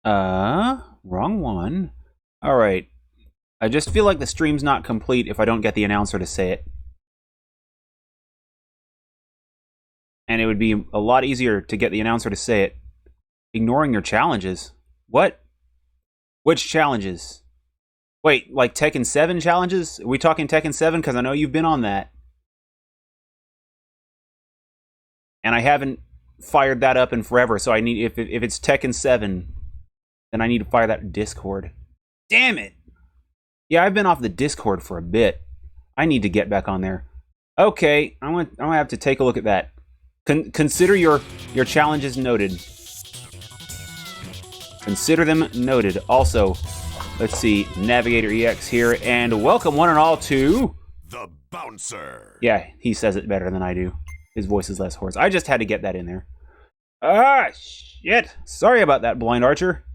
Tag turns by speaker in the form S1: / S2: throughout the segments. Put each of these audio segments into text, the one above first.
S1: Wrong one. Alright. I just feel like the stream's not complete if I don't get the announcer to say it. And it would be a lot easier to get the announcer to say it. Ignoring your challenges. What? Which challenges? Wait, like Tekken 7 challenges? Are we talking Tekken 7? Because I know you've been on that. And I haven't fired that up in forever, so I need, if it's Tekken 7, then I need to fire that Discord. Damn it! Yeah, I've been off the Discord for a bit. I need to get back on there. Okay, I'm gonna have to take a look at that. Consider your challenges noted. Consider them noted. Also, let's see, NavigatorEX here, and welcome one and all to...
S2: The Bouncer!
S1: Yeah, he says it better than I do. His voice is less hoarse. I just had to get that in there. Ah, shit! Sorry about that, Blind Archer.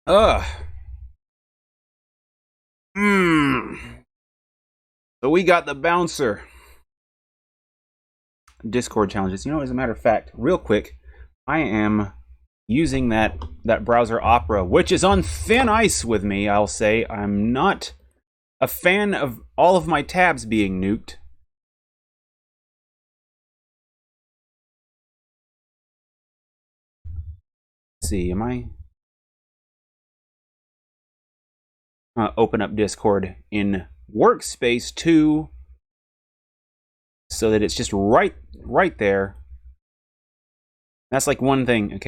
S1: Ugh. So we got the Bouncer. Discord challenges. You know, as a matter of fact, real quick, I am using that browser Opera, which is on thin ice with me, I'll say. I'm not a fan of all of my tabs being nuked. Let's see, am I... open up Discord in Workspace 2 so that it's just right there. That's like one thing.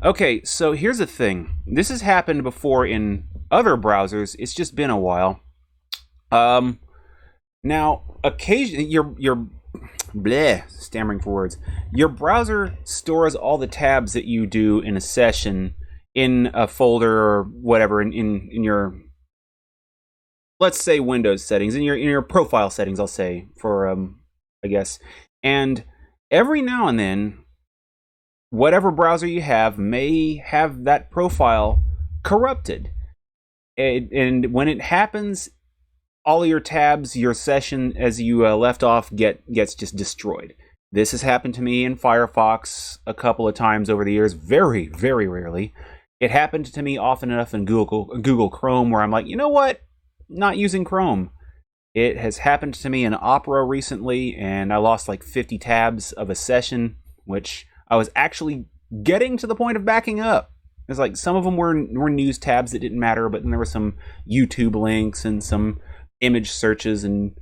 S1: Okay, so here's the thing. This has happened before in other browsers. It's just been a while. Now, occasionally, your stammering for words. Your browser stores all the tabs that you do in a session in a folder or whatever in your, let's say, Windows settings, in your profile settings, I'll say, for I guess. And every now and then, whatever browser you have may have that profile corrupted. And when it happens, all of your tabs, your session as you left off gets just destroyed. This has happened to me in Firefox a couple of times over the years, very, very rarely. It happened to me often enough in Google Chrome where I'm like, you know what? Not using Chrome. It has happened to me in Opera recently, and I lost like 50 tabs of a session, which I was actually getting to the point of backing up. It's like some of them were news tabs that didn't matter, but then there were some YouTube links and some image searches and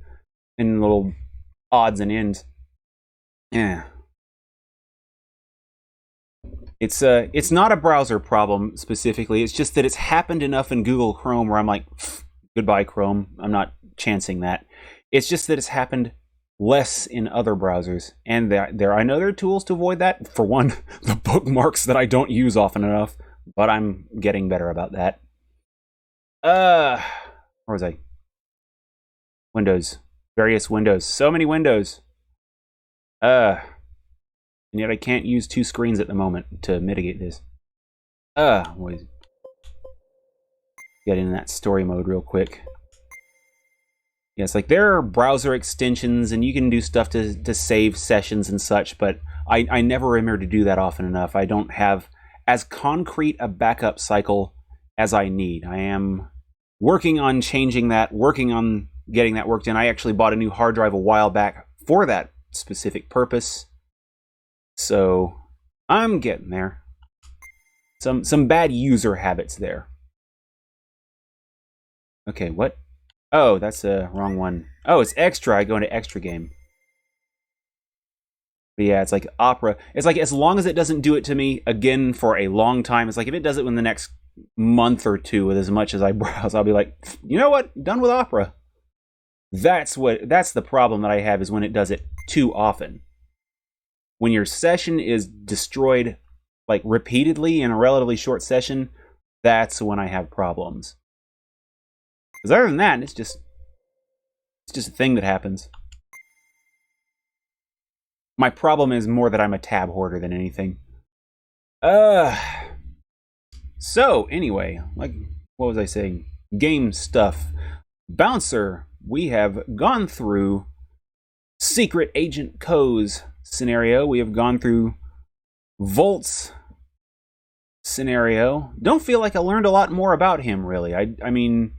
S1: little odds and ends. Yeah. It's not a browser problem specifically. It's just that it's happened enough in Google Chrome where I'm like, goodbye Chrome. I'm not chancing that. It's just that it's happened less in other browsers, and I know there are tools to avoid that. For one, the bookmarks that I don't use often enough, but I'm getting better about that. Where was I? Windows, various windows, so many windows. And yet I can't use two screens at the moment to mitigate this. Wait. Get in that story mode real quick. Yes, like there are browser extensions and you can do stuff to save sessions and such, but I never remember to do that often enough. I don't have as concrete a backup cycle as I need. I am working on changing that, working on getting that worked in. I actually bought a new hard drive a while back for that specific purpose. So I'm getting there. Some bad user habits there. Okay, what? Oh, that's the wrong one. Oh, it's extra. I go into extra game. But yeah, it's like Opera. It's like as long as it doesn't do it to me again for a long time. It's like if it does it in the next month or two with as much as I browse, I'll be like, you know what? Done with Opera. That's the problem that I have, is when it does it too often. When your session is destroyed like repeatedly in a relatively short session, that's when I have problems. Because other than that, it's just a thing that happens. My problem is more that I'm a tab hoarder than anything. So anyway, like, what was I saying? Game stuff. Bouncer, we have gone through Secret Agent Kou's scenario. We have gone through Volt's scenario, don't feel like I learned a lot more about him, really. I mean,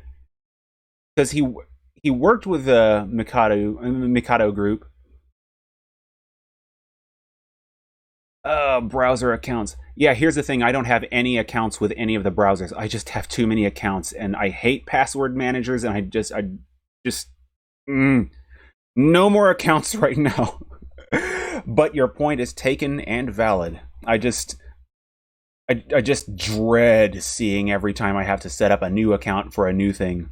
S1: because he worked with the Mikado group. Browser accounts. Yeah, here's the thing. I don't have any accounts with any of the browsers. I just have too many accounts, and I hate password managers, and I just no more accounts right now. But your point is taken and valid. I just dread seeing every time I have to set up a new account for a new thing.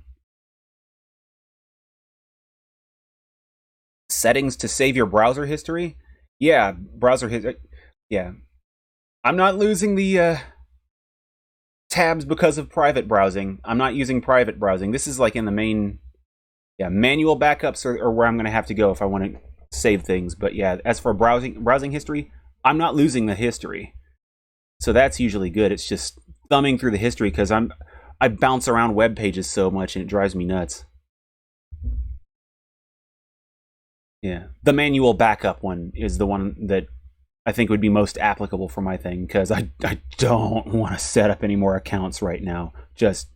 S1: Settings to save your browser history? Yeah, browser history. Yeah. I'm not losing the tabs because of private browsing. I'm not using private browsing. This is like in the main... Yeah, manual backups are where I'm going to have to go if I want to save things. But yeah, as for browsing history, I'm not losing the history. So that's usually good. It's just thumbing through the history because I bounce around web pages so much and it drives me nuts. Yeah, the manual backup one is the one that I think would be most applicable for my thing, because I don't want to set up any more accounts right now. Just,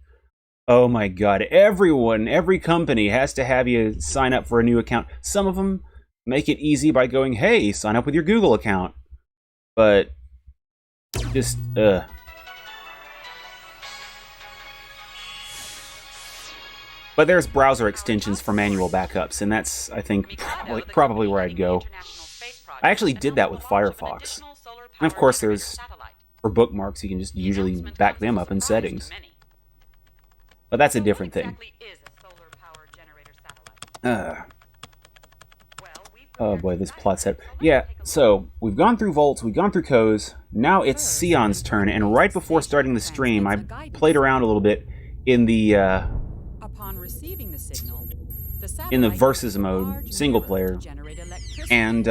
S1: oh my god, every company has to have you sign up for a new account. Some of them make it easy by going, hey, sign up with your Google account. But, just, But there's browser extensions for manual backups, and that's, I think, probably where I'd go. I actually did that with Firefox. And of course, there's, for bookmarks, you can just usually back them up in settings. But that's a different thing. Oh boy, this plot set. Yeah, so, we've gone through Volts, we've gone through Kou's, now it's Sion's turn, and right before starting the stream, I played around a little bit in the, in the versus mode, single player, and,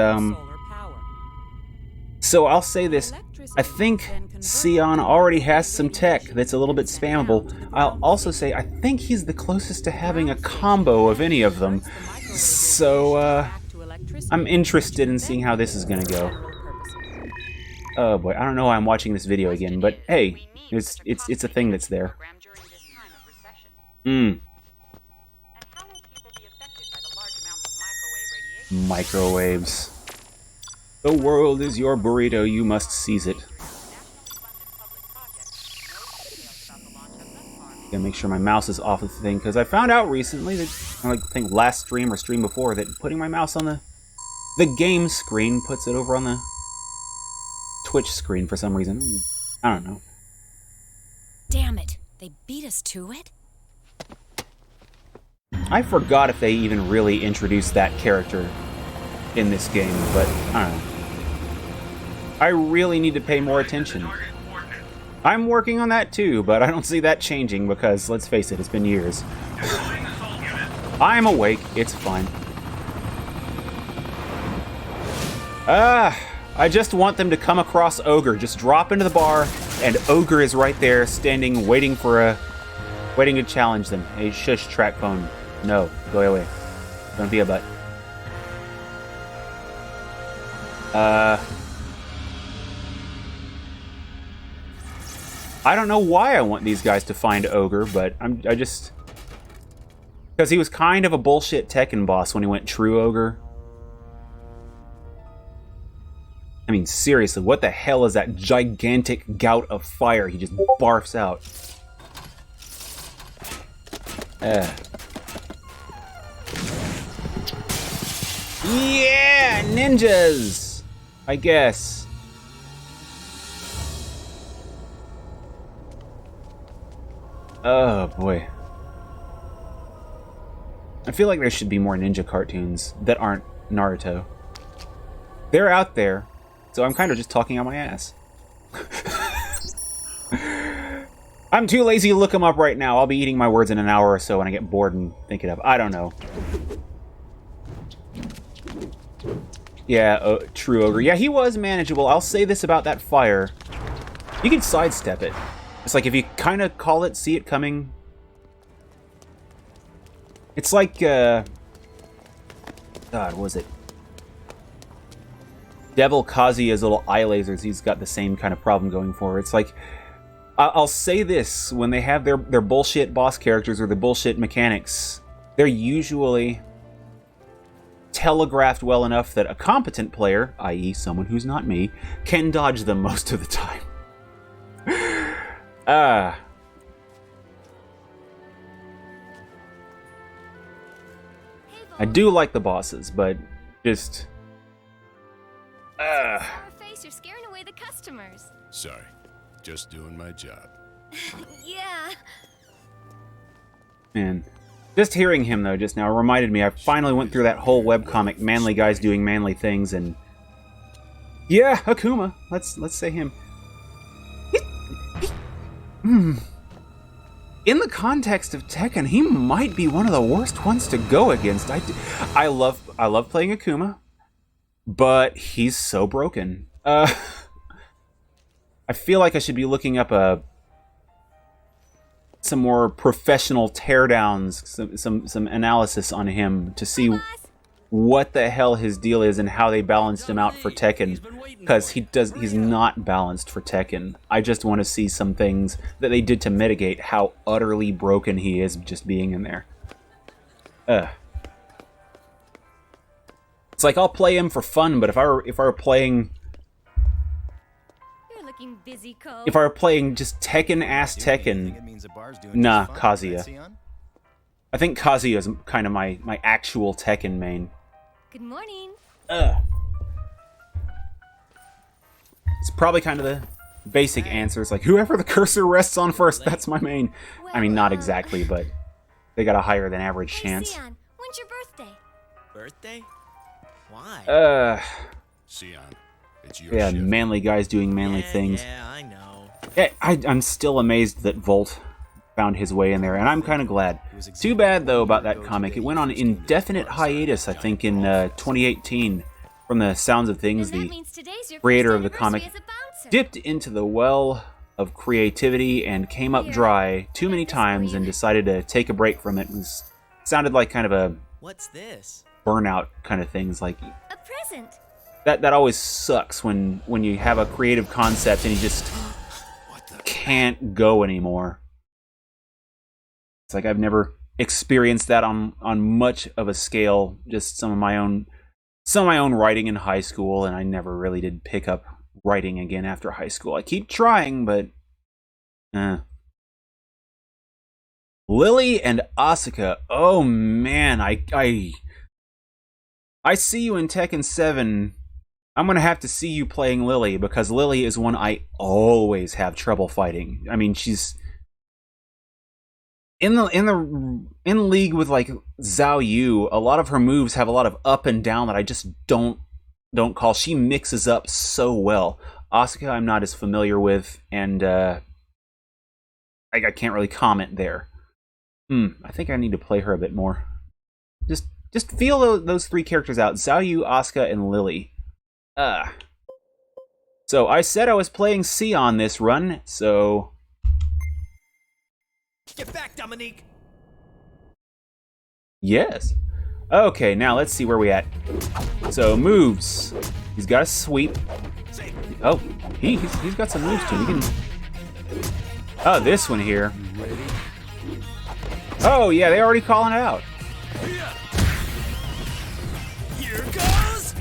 S1: so I'll say this, I think Sion already has some tech that's a little bit spammable. I'll also say I think he's the closest to having a combo of any of them. So, I'm interested in seeing how this is gonna go. Oh boy, I don't know why I'm watching this video again, but hey, it's a thing that's there. Microwaves. The world is your burrito, you must seize it. Gotta make sure my mouse is off of the thing, because I found out recently that, I think last stream or stream before, that putting my mouse on the game screen puts it over on the Twitch screen for some reason. I don't know.
S3: Damn it, they beat us to it?
S1: I forgot if they even really introduced that character in this game, but I don't know. I really need to pay more attention. I'm working on that too, but I don't see that changing because, let's face it, it's been years. I'm awake, it's fine. I just want them to come across Ogre. Just drop into the bar, and Ogre is right there, standing, waiting to challenge them. Hey, shush, track phone. No, go away. Don't be a butt. I don't know why I want these guys to find Ogre, but I just... Because he was kind of a bullshit Tekken boss when he went True Ogre. I mean, seriously, what the hell is that gigantic gout of fire he just barfs out? Yeah, ninjas! I guess. Oh, boy. I feel like there should be more ninja cartoons that aren't Naruto. They're out there, so I'm kind of just talking on my ass. I'm too lazy to look them up right now. I'll be eating my words in an hour or so when I get bored and think it up. I don't know. Yeah, True Ogre. Yeah, he was manageable. I'll say this about that fire. You can sidestep it. It's like if you kind of call it, see it coming. It's like, God, what was it? Devil Kazuya's little eye lasers, he's got the same kind of problem going for her. It's like, I'll say this, when they have their bullshit boss characters or the bullshit mechanics, they're usually telegraphed well enough that a competent player, i.e. someone who's not me, can dodge them most of the time. I do like the bosses, but just...
S4: face, you're scaring away the customers.
S2: Sorry, just doing my job.
S4: Yeah.
S1: Man. Just hearing him, though, just now reminded me I finally went through that whole webcomic, manly guys doing manly things, and... Yeah, Akuma. Let's say him. In the context of Tekken, he might be one of the worst ones to go against. I love playing Akuma, but he's so broken. I feel like I should be looking up some more professional teardowns, some analysis on him to see what the hell his deal is and how they balanced him out for Tekken, because he's not balanced for Tekken. I just want to see some things that they did to mitigate how utterly broken he is just being in there. It's like I'll play him for fun, but if I were playing
S4: Busy, Kou.
S1: if I were playing just Tekken-ass Tekken, nah, Kazuya. I think Kazuya is kind of my actual Tekken main.
S4: Good morning.
S1: It's probably kind of the basic answer. It's like, whoever the cursor rests on first, that's my main. I mean, not exactly, but they got a higher than average chance.
S4: Sion, when's your birthday?
S5: Birthday? Why?
S2: Sion, it's your
S1: Yeah,
S2: shift.
S1: manly guys doing manly things.
S5: Yeah, I know.
S1: Yeah, I'm still amazed that Volt found his way in there, and I'm kind of glad. Too bad, though, about that comic. It went on indefinite hiatus, I think, in 2018. From the sounds of things,
S4: Then that
S1: the
S4: means today's your
S1: creator
S4: first
S1: of the comic
S4: anniversary as a bouncer.
S1: dipped into the well of creativity and came up dry too many times and decided to take a break from it. It sounded like kind of a
S5: What's this?
S1: burnout kind of things. Like
S4: A present.
S1: that always sucks when you have a creative concept and you just can't go anymore. It's like I've never experienced that on much of a scale. Just some of my own writing in high school, and I never really did pick up writing again after high school. I keep trying, but Lily and Asuka. Oh man, I see you in Tekken 7. I'm gonna have to see you playing Lily, because Lily is one I always have trouble fighting. I mean, she's in league with like Zhao Yu. A lot of her moves have a lot of up and down that I just don't call. She mixes up so well. Asuka, I'm not as familiar with, and I can't really comment there. I think I need to play her a bit more. Just feel those three characters out: Zhao Yu, Asuka, and Lily. So I said I was playing Sion this run, so
S5: Get back, Dominique!
S1: yes. Okay, now let's see where we at. So moves. He's got a sweep. Oh, he's got some moves too. He can. Oh, this one here. Oh yeah, they already calling it out.
S5: Here goes!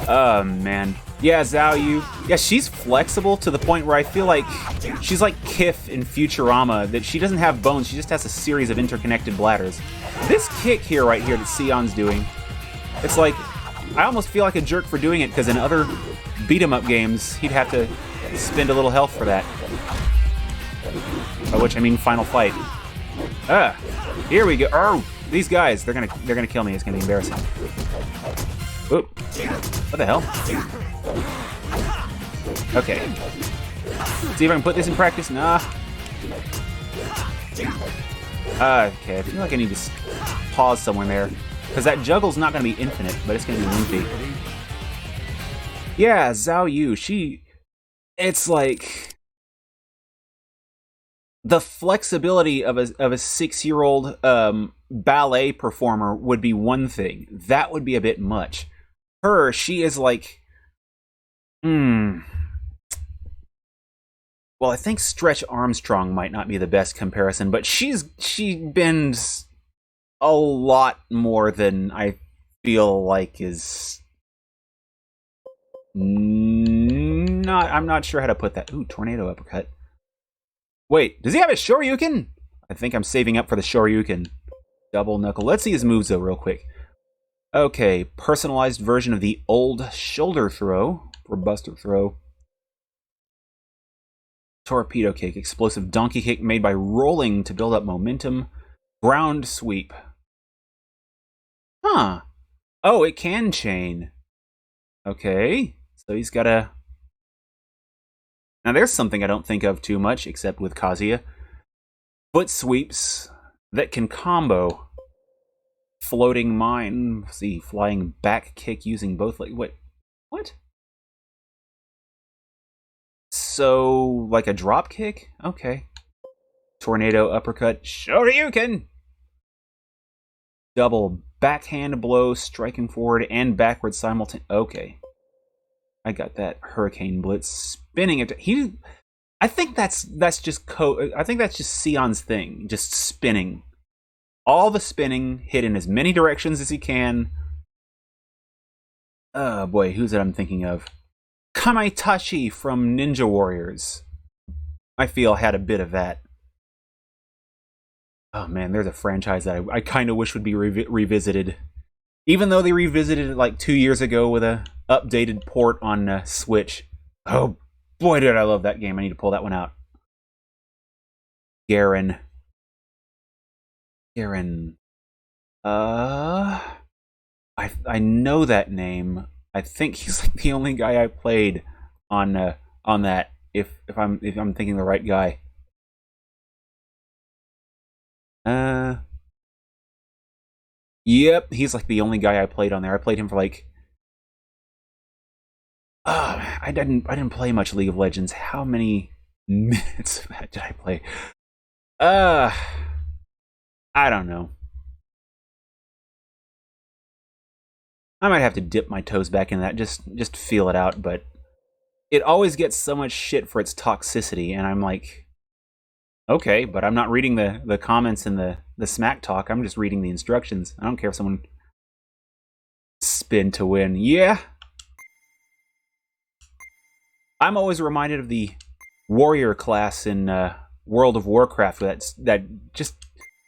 S1: Oh man. Yeah, Zhao Yu. Yeah, she's flexible to the point where I feel like she's like Kif in Futurama, that she doesn't have bones, she just has a series of interconnected bladders. This kick here, right here, that Sion's doing, it's like, I almost feel like a jerk for doing it, because in other beat-em-up games, he'd have to spend a little health for that. By which I mean Final Fight. Here we go. Oh, these guys, they're gonna kill me. It's gonna be embarrassing. Oop. What the hell? Okay. See if I can put this in practice. Nah. Okay, I feel like I need to pause somewhere there, because that juggle's not going to be infinite, but it's going to be lengthy. Yeah, Zhao Yu, it's like the flexibility of a 6-year-old ballet performer would be one thing. That would be a bit much. She is like, well, I think Stretch Armstrong might not be the best comparison, but she bends a lot more than I feel like is not. I'm not sure how to put that. Ooh, tornado uppercut. Wait, does he have a Shoryuken? I think I'm saving up for the Shoryuken. Double knuckle. Let's see his moves though, real quick. Okay, personalized version of the old shoulder throw for Buster Throw. Torpedo kick, explosive donkey kick made by rolling to build up momentum. Ground sweep. Huh. Oh, it can chain. Okay, so he's got a... Now there's something I don't think of too much, except with Kazuya. Foot sweeps that can combo. Floating mine. Let's see, flying back kick using both legs. Wait, what? So, like a drop kick? Okay. Tornado uppercut. Shoryuken! Double backhand blow, striking forward and backward simultaneously. Okay. I got that. Hurricane Blitz. Spinning it. I think that's just I think that's just Sion's thing. Just spinning. All the spinning, hit in as many directions as he can. Oh boy, who's it I'm thinking of? Kamaitachi from Ninja Warriors. I feel had a bit of that. Oh man, there's a franchise that I kind of wish would be revisited. Even though they revisited it like 2 years ago with a updated port on Switch. Oh boy, did I love that game. I need to pull that one out. Garen. I know that name. I think he's like the only guy I played on that. If I'm thinking the right guy. Yep, he's like the only guy I played on there. I played him for like I didn't play much League of Legends. How many minutes of that did I play? I don't know. I might have to dip my toes back in that, just feel it out, but it always gets so much shit for its toxicity, and I'm like, okay, but I'm not reading the comments and the smack talk, I'm just reading the instructions. I don't care if someone spin to win. Yeah. I'm always reminded of the warrior class in World of Warcraft, that just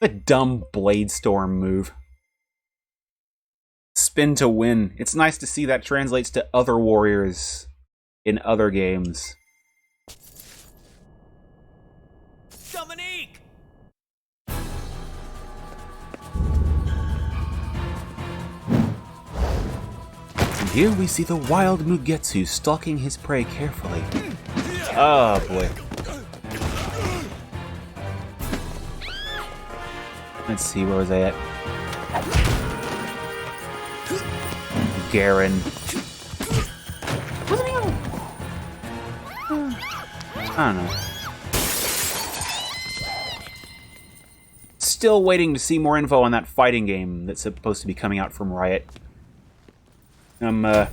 S1: a dumb Blade Storm move. Spin to win. It's nice to see that translates to other warriors in other games.
S5: Dominique!
S1: And here we see the wild Mugetsu stalking his prey carefully. Oh boy. Let's see, where was I at? Garen. I don't know. Still waiting to see more info on that fighting game that's supposed to be coming out from Riot. I'm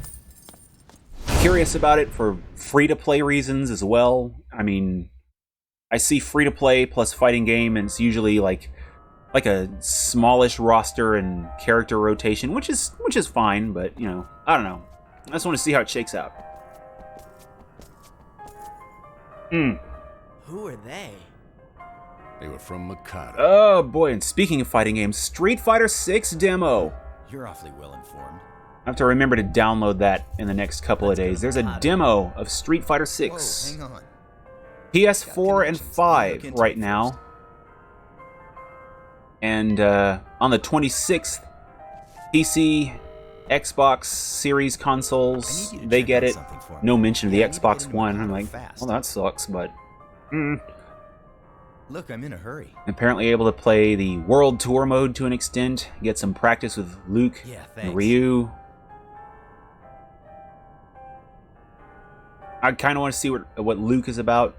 S1: curious about it for free-to-play reasons as well. I mean, I see free-to-play plus fighting game, and it's usually like a smallish roster and character rotation, which is fine, but you know, I don't know. I just want to see how it shakes out.
S5: Who are they?
S2: They were from Mikado.
S1: Oh boy, and speaking of fighting games, Street Fighter 6 demo.
S5: You're awfully well informed.
S1: I have to remember to download that in the next couple of days. There's a demo of Street Fighter 6.
S5: Whoa, hang on.
S1: PS4 and 5 right now. And on the 26th, PC, Xbox Series consoles, they get it. No mention of the Xbox One. I'm like, well, that sucks, but...
S5: Look, I'm in a hurry.
S1: Apparently able to play the World Tour mode to an extent, get some practice with Luke and Ryu. I kind of want to see what Luke is about.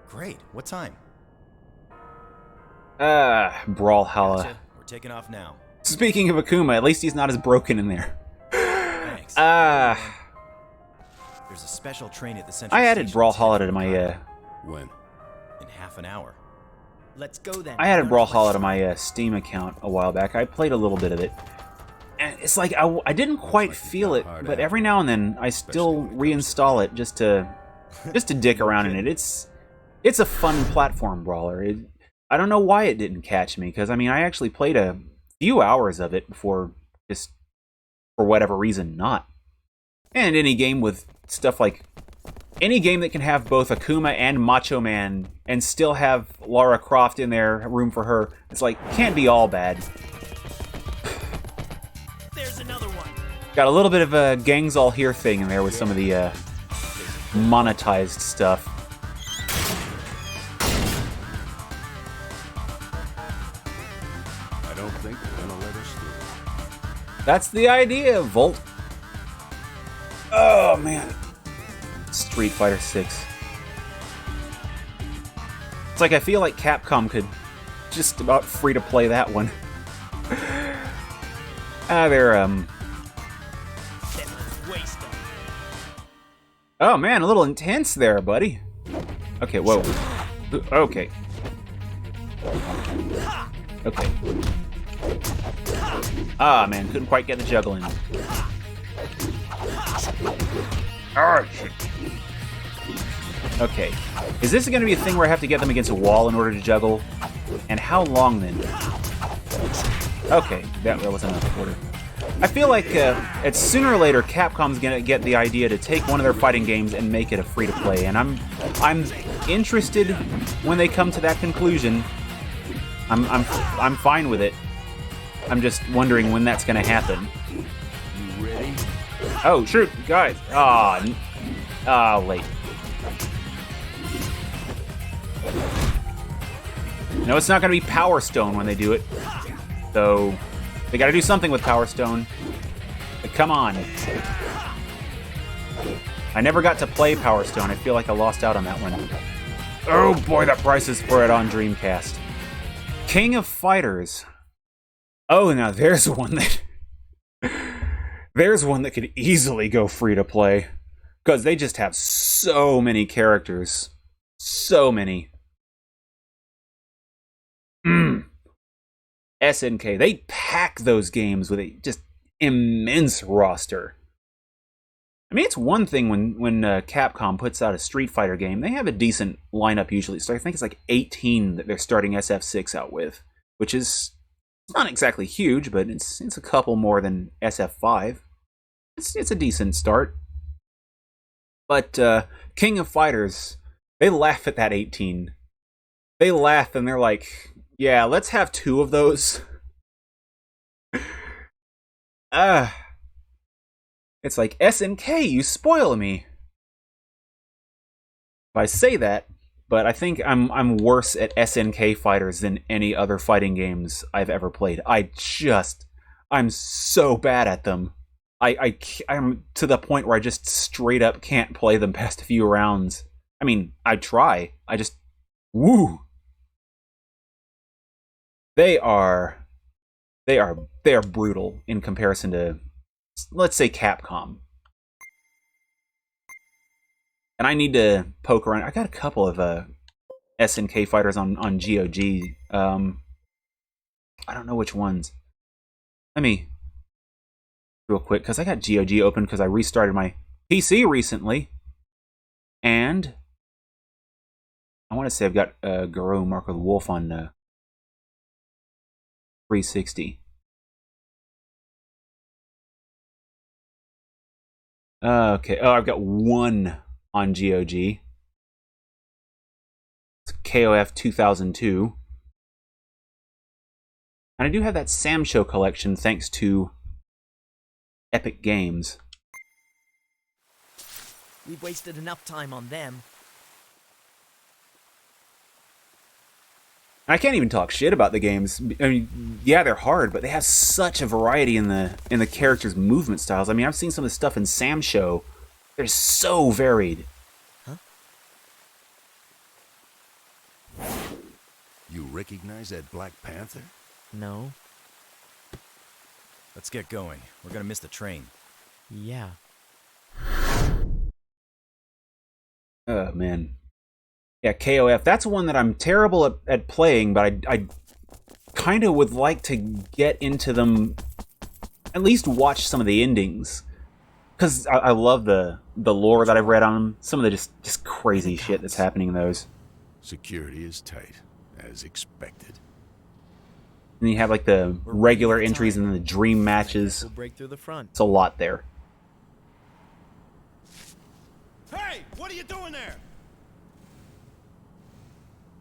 S5: Great. What time?
S1: Brawlhalla.
S5: Gotcha. We're taking off now.
S1: Speaking of Akuma, at least he's not as broken in there.
S5: Thanks.
S1: There's
S5: There's a special train at the central
S1: I added
S5: station
S1: Brawlhalla
S5: headed
S1: to
S5: for
S1: my
S5: Kaido
S2: When?
S5: in half an hour. Let's go then.
S1: I added Brawlhalla to my Steam account a while back. I played a little bit of it. And it's like I didn't quite feel it, but every now and then I still reinstall it just to dick around in it. It's a fun platform brawler. I don't know why it didn't catch me, because I mean I actually played a few hours of it before just for whatever reason not. And any game with stuff like any game that can have both Akuma and Macho Man and still have Lara Croft in there, room for her, it's like can't be all bad.
S5: There's another one.
S1: Got a little bit of a gangs all here thing in there with some of the monetized stuff.
S2: I don't think they're gonna let us through.
S1: That's the idea, Volt. Oh man, Street Fighter 6. It's like I feel like Capcom could just about free to play that one. They're Oh man, a little intense there, buddy. Okay, whoa. Okay. Okay. Ah man, couldn't quite get the juggle in. Ah, shit. Okay. Is this going to be a thing where I have to get them against a wall in order to juggle? And how long then? Okay, that was enough order. I feel like it's sooner or later Capcom's gonna get the idea to take one of their fighting games and make it a free-to-play, and I'm interested when they come to that conclusion. I'm fine with it. I'm just wondering when that's gonna happen.
S2: You ready?
S1: Oh, shoot, guys! Late. No, it's not gonna be Power Stone when they do it, so. They gotta do something with Power Stone. But come on. I never got to play Power Stone. I feel like I lost out on that one. Oh boy, that price is for it on Dreamcast. King of Fighters. Oh, now there's one that... there's one that could easily go free to play. Because they just have so many characters. So many. SNK, they pack those games with a just immense roster. I mean, it's one thing when Capcom puts out a Street Fighter game, they have a decent lineup usually. So I think it's like 18 that they're starting SF6 out with, which is not exactly huge, but it's a couple more than SF5. It's a decent start. But King of Fighters, they laugh at that 18. They laugh and they're like, yeah, let's have 2 of those. It's like, SNK, you spoil me. If I say that, but I think I'm worse at SNK fighters than any other fighting games I've ever played. I'm so bad at them. I'm to the point where I just straight up can't play them past a few rounds. I mean, I try. I just, woo. They are brutal in comparison to, let's say, Capcom. And I need to poke around. I got a couple of SNK fighters on GOG. I don't know which ones. Let me real quick, because I got GOG open because I restarted my PC recently, and I want to say I've got Garo Marco the Wolf on 360. Okay. Oh, I've got one on GOG. It's KOF 2002. And I do have that Sam Show collection thanks to Epic Games.
S6: We've wasted enough time on them.
S1: I can't even talk shit about the games. I mean, yeah, they're hard, but they have such a variety in the characters' movement styles. I mean, I've seen some of the stuff in Sam Show. They're so varied.
S6: Huh?
S2: You recognize that Black Panther?
S6: No.
S5: Let's get going. We're gonna miss the train.
S6: Yeah.
S1: Oh, man. Yeah, KOF. That's one that I'm terrible at playing, but I kind of would like to get into them, at least watch some of the endings. Because I love the lore that I've read on them. Some of the just crazy shit that's happening in those.
S2: Security is tight, as expected.
S1: And you have like the regular entries and then the dream matches.
S6: We'll break through the front.
S1: It's a lot there.
S5: Hey, what are you doing there?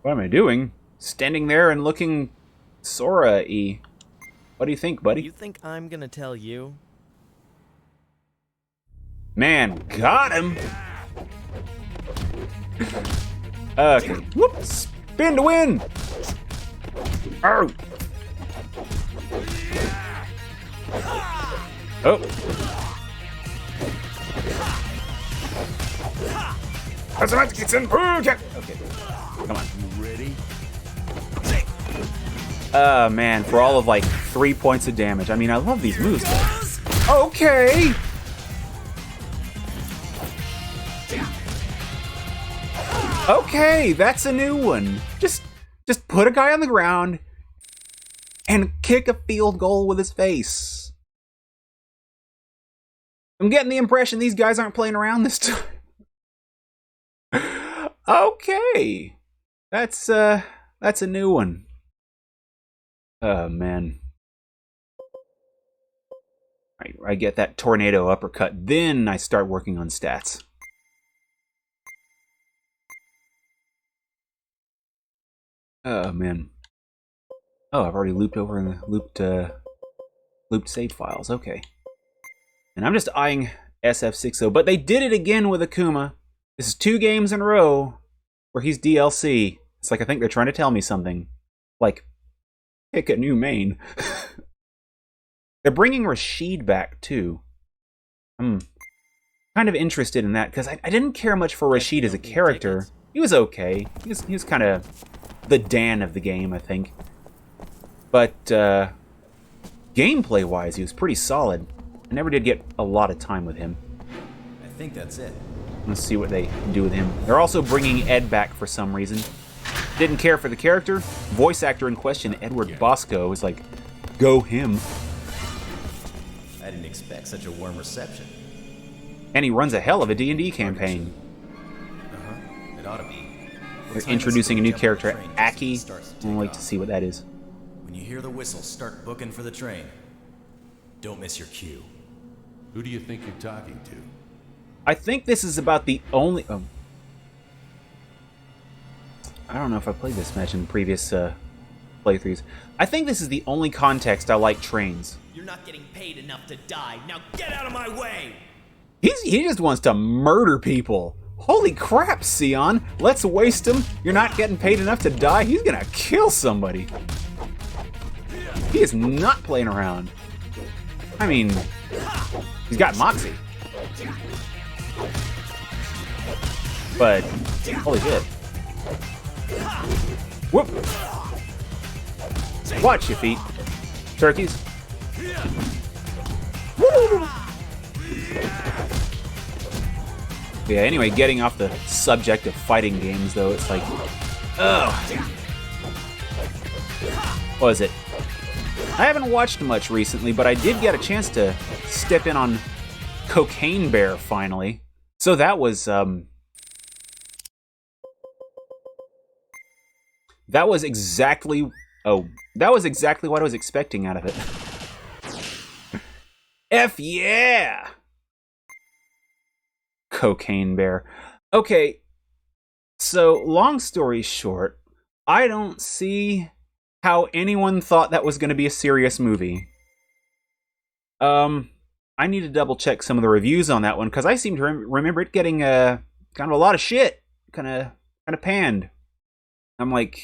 S1: What am I doing? Standing there and looking Sora-y. What do you think, buddy?
S6: You think I'm gonna tell you?
S1: Man, got him! Okay. Whoop! Spin to win! Oh! Oh! Okay, come on.
S2: You ready?
S1: Man, for all of like 3 points of damage. I mean, I love these moves. Okay! Okay, that's a new one. Just put a guy on the ground and kick a field goal with his face. I'm getting the impression these guys aren't playing around this time. Okay. That's a new one. Oh, man. I get that tornado uppercut, then I start working on stats. Oh, man. Oh, I've already looped over and looped save files. Okay. And I'm just eyeing SF60, but they did it again with Akuma. This is 2 games in a row where he's DLC. It's like I think they're trying to tell me something. Like, pick a new main. They're bringing Rashid back, too. I'm kind of interested in that, because I didn't care much for Rashid as a character. He was okay. He was kind of the Dan of the game, I think. But, gameplay-wise, he was pretty solid. I never did get a lot of time with him.
S5: I think that's it.
S1: Let's see what they do with him. They're also bringing Ed back for some reason. Didn't care for the character. Voice actor in question, Edward Bosco, is like, go him.
S5: I didn't expect such a warm reception.
S1: And he runs a hell of a D&D campaign.
S5: Uh-huh. It ought to be.
S1: They're introducing a new character, Aki. I'd like to see what that is.
S5: When you hear the whistle, start booking for the train. Don't miss your cue.
S2: Who do you think you're talking to?
S1: I think this is about the only... I don't know if I played this match in previous playthroughs. I think this is the only context I like trains.
S5: You're not getting paid enough to die. Now get out of my way!
S1: He just wants to murder people. Holy crap, Sion. Let's waste him. You're not getting paid enough to die. He's gonna kill somebody. He is not playing around. I mean, he's got moxie. But, holy shit. Whoop! Watch your feet, turkeys. Woo! Yeah, anyway, getting off the subject of fighting games, though, it's like, ugh. What is it? I haven't watched much recently, but I did get a chance to step in on Cocaine Bear, finally. So that was, that was exactly what I was expecting out of it. F yeah! Cocaine Bear. Okay, so long story short, I don't see how anyone thought that was going to be a serious movie. I need to double check some of the reviews on that one, because I seem to remember it getting kind of a lot of shit, kind of panned. I'm like,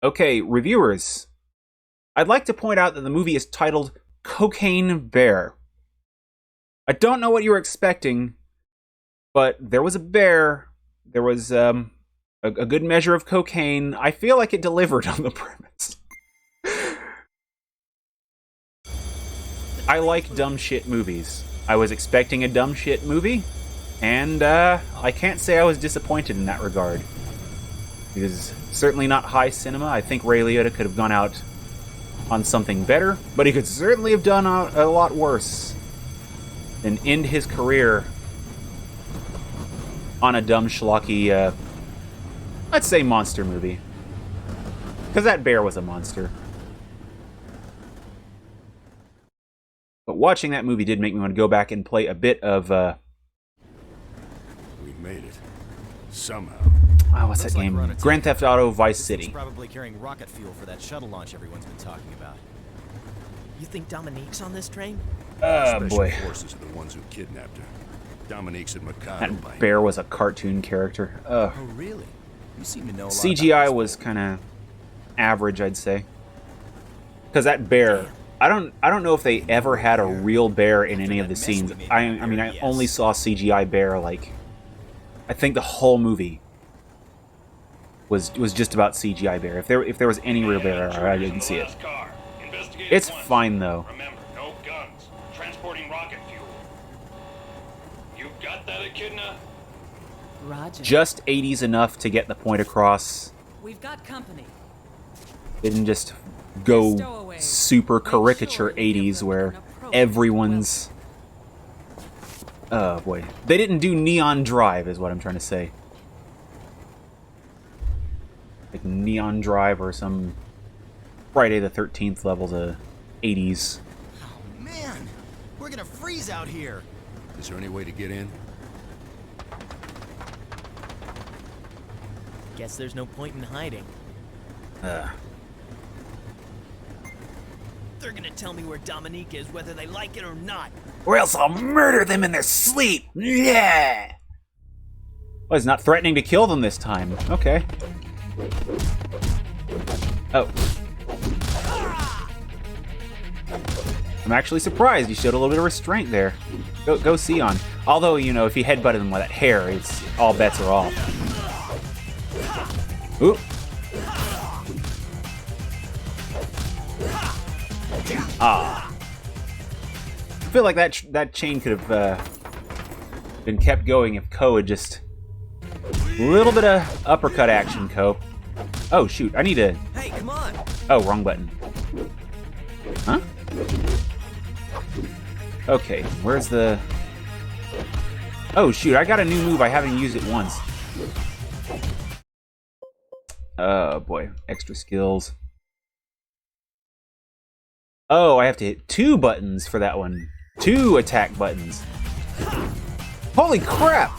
S1: okay, reviewers, I'd like to point out that the movie is titled Cocaine Bear. I don't know what you were expecting, but there was a bear, there was a good measure of cocaine. I feel like it delivered on the premise. I like dumb shit movies. I was expecting a dumb shit movie. And I can't say I was disappointed in that regard. It is certainly not high cinema. I think Ray Liotta could have gone out on something better, but he could certainly have done a lot worse than end his career on a dumb schlocky, let's say monster movie. Because that bear was a monster. But watching that movie did make me want to go back and play a bit of,
S2: We made it. Somehow.
S1: what's that
S5: Looks like
S1: game?
S5: we're on a
S1: Grand Theft Auto Vice City.
S5: It's probably carrying rocket fuel for that shuttle launch everyone's been talking about.
S6: You think Dominique's on this train?
S2: Special
S1: Boy.
S2: forces are the ones who kidnapped her. Dominique's at Mikado by
S1: That bear was a cartoon character. Ugh.
S5: Oh, really? You seem to know a lot
S1: CGI
S5: about this
S1: was
S5: world.
S1: kind of average, I'd say. Because that bear, I don't know if they ever had a real bear in any of the scenes. I mean, I only saw CGI bear, like, I think the whole movie was just about CGI bear. If there was any real bear, I didn't see it. It's fine though.
S7: Remember, no guns. Transporting rocket fuel. You got that, Echidna?
S3: Roger.
S1: Just 80s enough to get the point across.
S3: We've got company.
S1: Didn't just go super caricature 80s where everyone's... Oh boy. They didn't do Neon Drive is what I'm trying to say. Like Neon Drive or some Friday the 13th levels of 80s.
S5: Oh, man! We're gonna freeze out here!
S2: Is there any way to get in?
S6: Guess there's no point in hiding.
S1: Ugh.
S6: They're gonna tell me where Dominique is, whether they like it or not.
S1: Or else I'll murder them in their sleep! Yeah! Well, he's not threatening to kill them this time. Okay. Oh. I'm actually surprised he showed a little bit of restraint there. Go Sion. Although, you know, if he headbutted him with that hair, it's all bets are off. Oop. Ah. I feel like that chain could have been kept going if Kou had just a little bit of uppercut action, Kou. Oh shoot! I need to.
S6: Hey, come on!
S1: Oh, wrong button. Huh? Okay, where's the... Oh shoot, I got a new move, I haven't used it once. Oh boy, extra skills. Oh, I have to hit 2 buttons for that one. 2 attack buttons. Holy crap!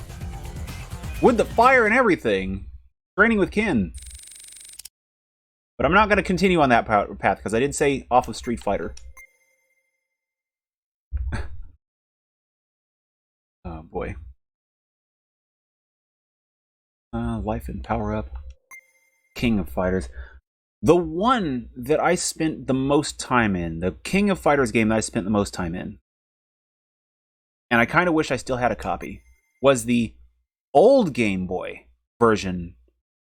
S1: With the fire and everything. Training with kin. But I'm not going to continue on that path, because I did say off of Street Fighter. Oh boy. Life and power up. King of Fighters. The one that I spent the most time in, the King of Fighters game that I spent the most time in, and I kind of wish I still had a copy, was the old Game Boy version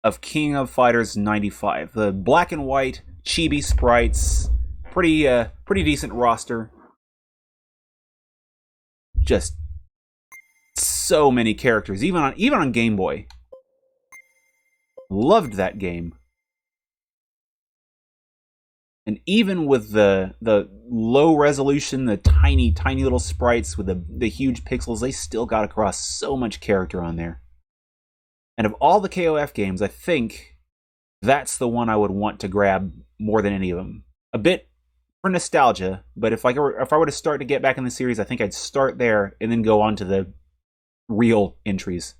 S1: of King of Fighters 95. The black and white, chibi sprites, pretty decent roster. Just so many characters, even on Game Boy. Loved that game. And even with the low resolution, the tiny little sprites with the huge pixels, they still got across so much character on there. And of all the KOF games, I think that's the one I would want to grab more than any of them. A bit for nostalgia, but if I were to start to get back in the series, I think I'd start there and then go on to the real entries.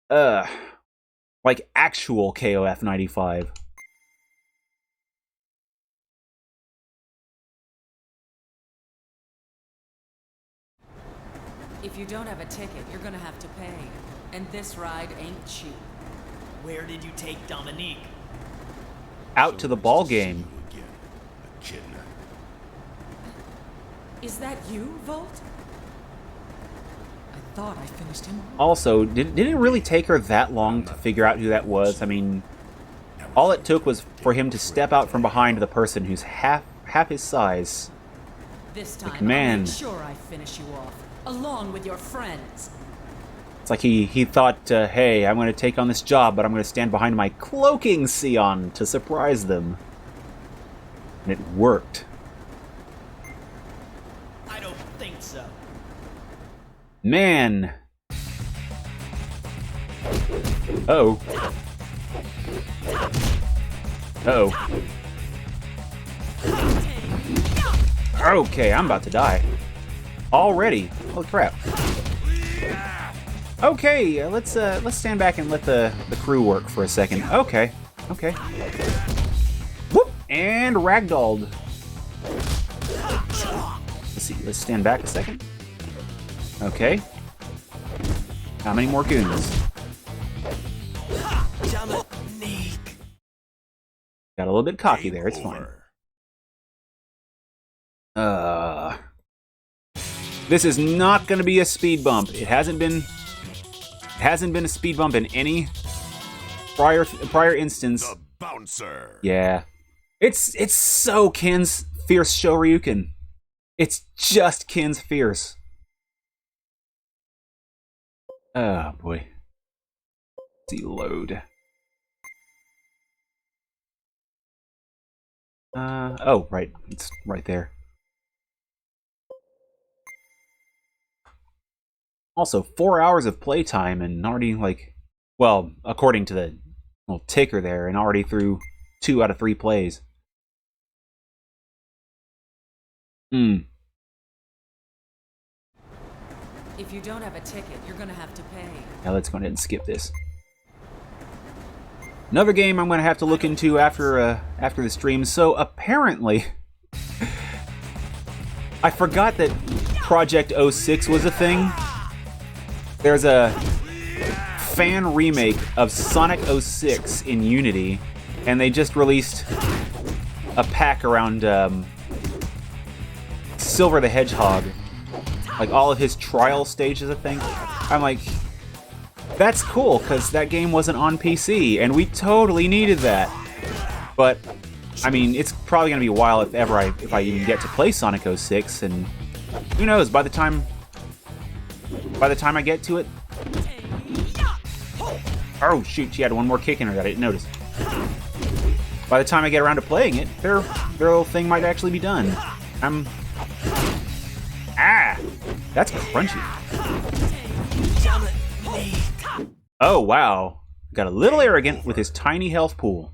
S1: Like actual KOF 95.
S8: If you don't have a ticket, you're gonna have to pay. And this ride ain't cheap.
S6: Where did you take Dominique?
S1: Out to the ball game.
S2: Again, Echidna.
S8: Is that you, Volt? I thought I finished him off.
S1: Also, did it really take her that long to figure out who that was? I mean, all it took was for him to step out from behind the person who's half his size.
S8: This time,
S1: man.
S8: I'll make sure I finish you off, along with your friends.
S1: It's like he thought, hey, I'm going to take on this job, but I'm going to stand behind my cloaking Sion to surprise them. And it worked.
S6: I don't think so.
S1: Man. Oh. Uh-oh. Okay, I'm about to die. Already. Holy crap. Okay, let's stand back and let the crew work for a second. Okay. Okay. Whoop! And ragdolled. Let's see, let's stand back a second. Okay. How many more goons? Got a little bit cocky there, it's fine. This is not gonna be a speed bump. It hasn't been a speed bump in any prior instance.
S2: The bouncer.
S1: Yeah. It's so Ken's Fierce Shoryuken. It's just Ken's Fierce. Oh boy. Let's see, load. Oh, right. It's right there. Also, 4 hours of playtime and already, like, well, according to the little ticker there, and already through 2 out of 3 plays.
S8: If you don't have a ticket, you're gonna have to pay.
S1: Now let's go ahead and skip this. Another game I'm going to have to look into after the stream. So apparently, I forgot that Project 06 was a thing. There's a fan remake of Sonic 06 in Unity, and they just released a pack around Silver the Hedgehog. Like all of his trial stages, I think. I'm like, that's cool, because that game wasn't on PC, and we totally needed that. But, I mean, it's probably going to be a while if I even get to play Sonic 06, and who knows, by the time I get to it... Oh, shoot, she had one more kick in her that I didn't notice. By the time I get around to playing it, their little thing might actually be done. Ah! That's crunchy. Oh, wow. Got a little arrogant with his tiny health pool.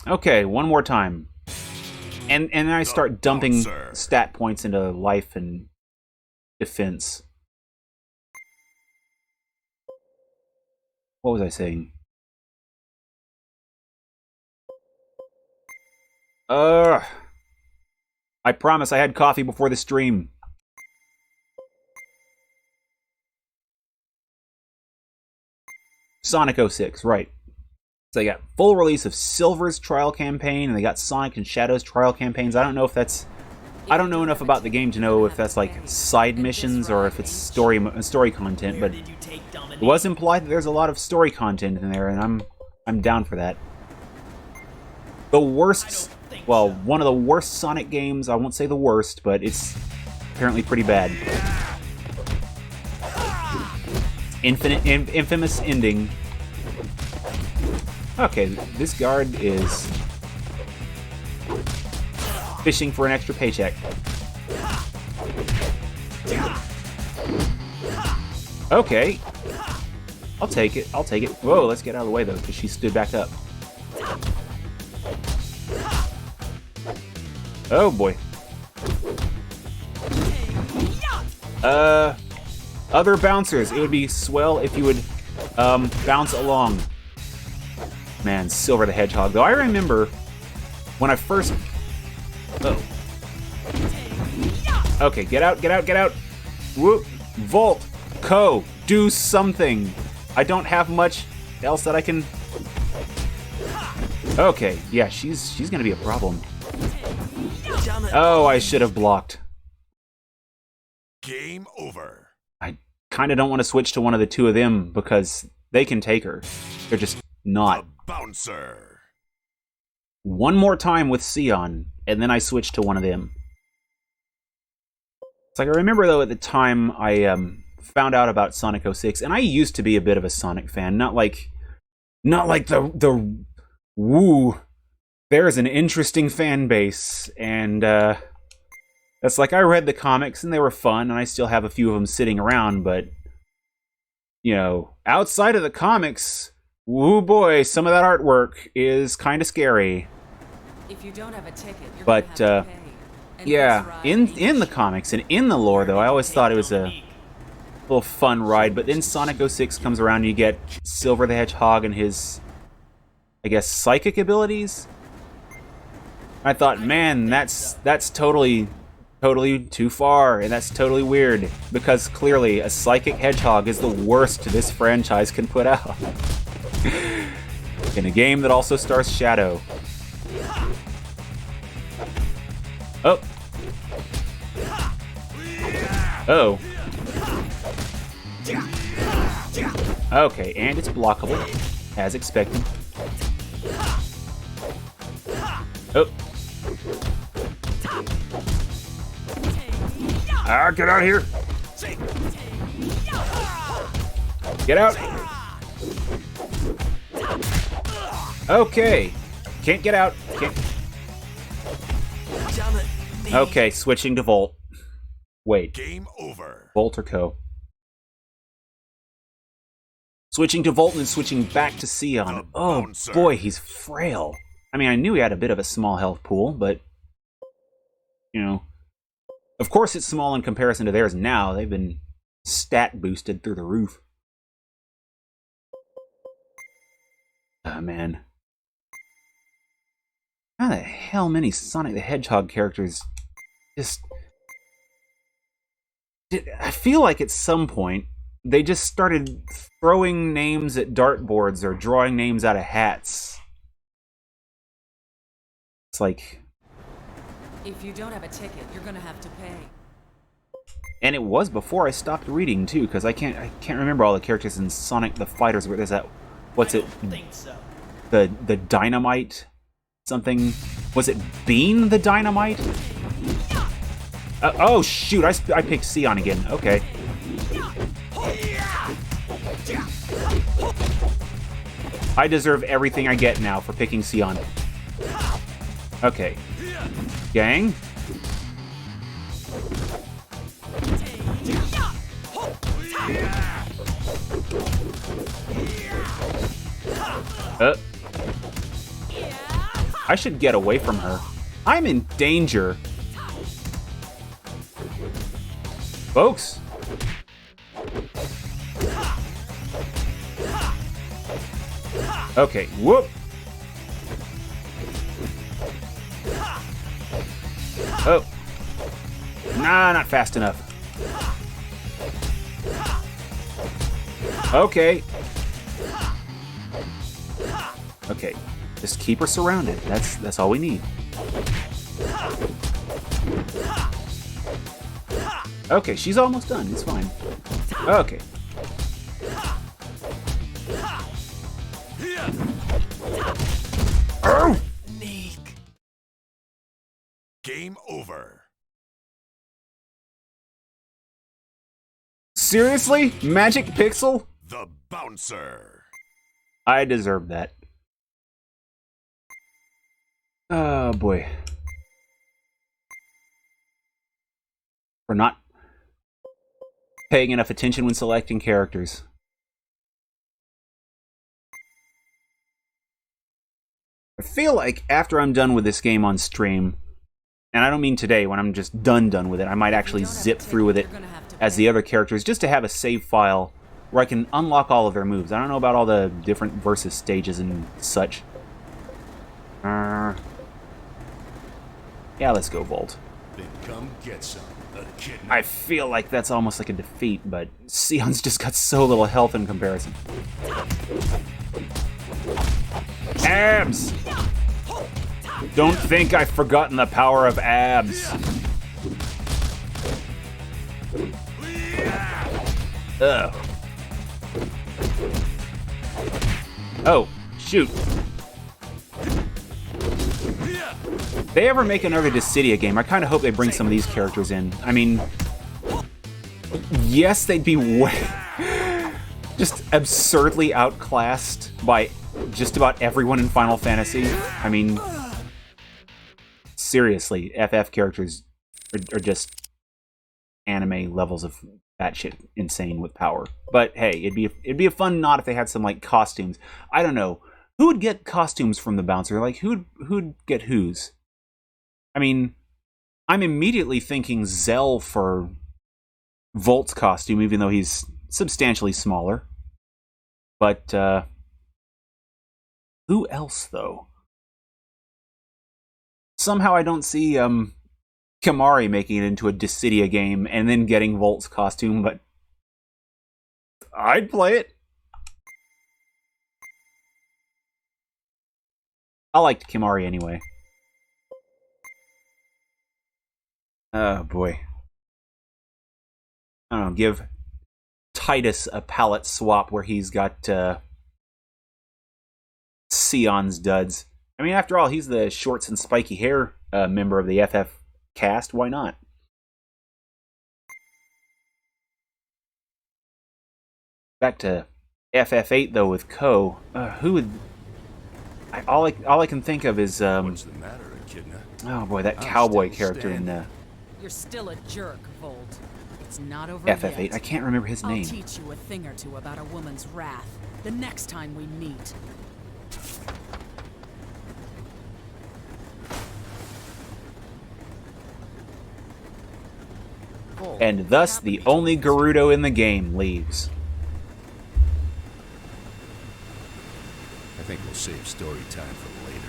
S1: Okay, one more time. And then I start dumping stat points into life and defense. What was I saying? I promise I had coffee before the stream. Sonic 06, right. So they got full release of Silver's trial campaign, and they got Sonic and Shadow's trial campaigns. I don't know if that's... I don't know enough about the game to know if that's like side missions or if it's story content, but it was implied that there's a lot of story content in there, and I'm down for that. The worst... Well, one of the worst Sonic games, I won't say the worst, but it's apparently pretty bad. Infamous ending. Okay, this guard is fishing for an extra paycheck. Okay. I'll take it. I'll take it. Whoa, let's get out of the way, though, because she stood back up. Oh, boy. Other bouncers. It would be swell if you would, bounce along. Man, Silver the Hedgehog, though. I remember when I first... Oh. Okay, get out, get out, get out. Whoop. Volt. Kou. Do something. I don't have much else that I can... Okay, yeah, she's gonna be a problem. Oh, I should have blocked.
S2: Game over.
S1: I kind of don't want to switch to one of the two of them because they can take her. They're just not.
S2: The bouncer.
S1: One more time with Sion, and then I switch to one of them. It's like I remember though at the time I found out about Sonic 06, and I used to be a bit of a Sonic fan, not like the woo. There's an interesting fan base, and that's like, I read the comics and they were fun, and I still have a few of them sitting around, but you know, outside of the comics, woo boy, some of that artwork is kind of scary.
S8: If you don't have a ticket, you're
S1: But
S8: gonna have to pay. And
S1: yeah,
S8: this ride
S1: in
S8: ain't
S1: the comics and in the lore, though, I always thought it was a little fun ride. But then Sonic 06 comes around, and you get Silver the Hedgehog and his, I guess, psychic abilities. I thought, man, that's totally too far, and that's totally weird, because clearly a psychic hedgehog is the worst this franchise can put out. In a game that also stars Shadow. Oh. Oh. Okay, and it's blockable, as expected. Oh. Ah, get out of here! Get out! Okay. Can't get out. Can't. Okay, switching to Volt. Wait.
S2: Game over.
S1: Volt or Kou? Switching to Volt and then switching back to Sion. Oh boy, he's frail. I mean, I knew he had a bit of a small health pool, but you know, of course it's small in comparison to theirs now. They've been stat boosted through the roof. Oh man. How the hell many Sonic the Hedgehog characters just... I feel like at some point they just started throwing names at dartboards or drawing names out of hats. It's like...
S8: If you don't have a ticket, you're gonna have to pay.
S1: And it was before I stopped reading too, because I can't remember all the characters in Sonic the Fighters. Where there's that, what's it?
S6: I think so.
S1: The Dynamite something. Was it Bean the Dynamite? Oh shoot! I picked Sion again. Okay. I deserve everything I get now for picking Sion. Okay. Gang. I should get away from her. I'm in danger. Folks. Okay, whoop. Oh. Nah, not fast enough. Okay. Okay. Just keep her surrounded. That's all we need. Okay, she's almost done. It's fine. Okay. Oh!
S2: Game over.
S1: Seriously? Magic Pixel?
S2: The Bouncer.
S1: I deserve that. Oh boy. For not paying enough attention when selecting characters. I feel like after I'm done with this game on stream, and I don't mean today, when I'm just done with it, I might actually zip through with it as the other characters, just to have a save file where I can unlock all of their moves. I don't know about all the different versus stages and such. Yeah, let's go Volt.
S2: Then come get some, Echidna.
S1: I feel like that's almost like a defeat, but Sion's just got so little health in comparison. Abs! Don't think I've forgotten the power of abs. Ugh. Oh, shoot. If they ever make another Dissidia game, I kind of hope they bring some of these characters in. I mean, yes, they'd be way just absurdly outclassed by just about everyone in Final Fantasy. I mean, seriously, FF characters are just anime levels of batshit insane with power. But hey, it'd be a fun nod if they had some like costumes. I don't know who would get costumes from the bouncer. Like who'd get whose? I mean, I'm immediately thinking Zell for Volt's costume, even though he's substantially smaller. But who else though? Somehow I don't see Kimahri making it into a Dissidia game and then getting Volt's costume, but I'd play it. I liked Kimahri anyway. Oh boy. I don't know, give Titus a palette swap where he's got Sion's duds. I mean, after all, he's the shorts and spiky hair member of the FF cast. Why not? Back to FF8 though with Kou. Who would? All I can think of is
S2: What's the matter, Echidna?
S1: oh boy, that
S2: I'm
S1: cowboy
S2: still
S1: character in
S2: standing.
S8: You're still a jerk, Volt. It's not over
S1: FF8.
S8: yet.
S1: I can't remember his
S8: I'll
S1: name.
S8: teach you a thing or two about a woman's wrath the next time we meet.
S1: And thus, the only Gerudo in the game leaves.
S2: I think we'll save story time for later.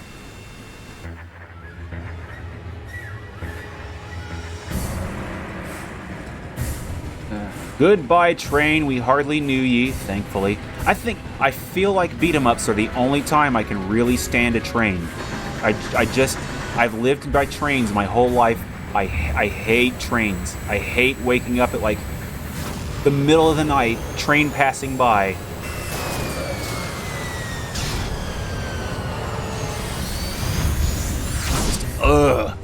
S1: Goodbye, train. We hardly knew ye, thankfully. I feel like beat-em-ups are the only time I can really stand a train. I've lived by trains my whole life. I hate trains. I hate waking up at like the middle of the night, train passing by. Ugh.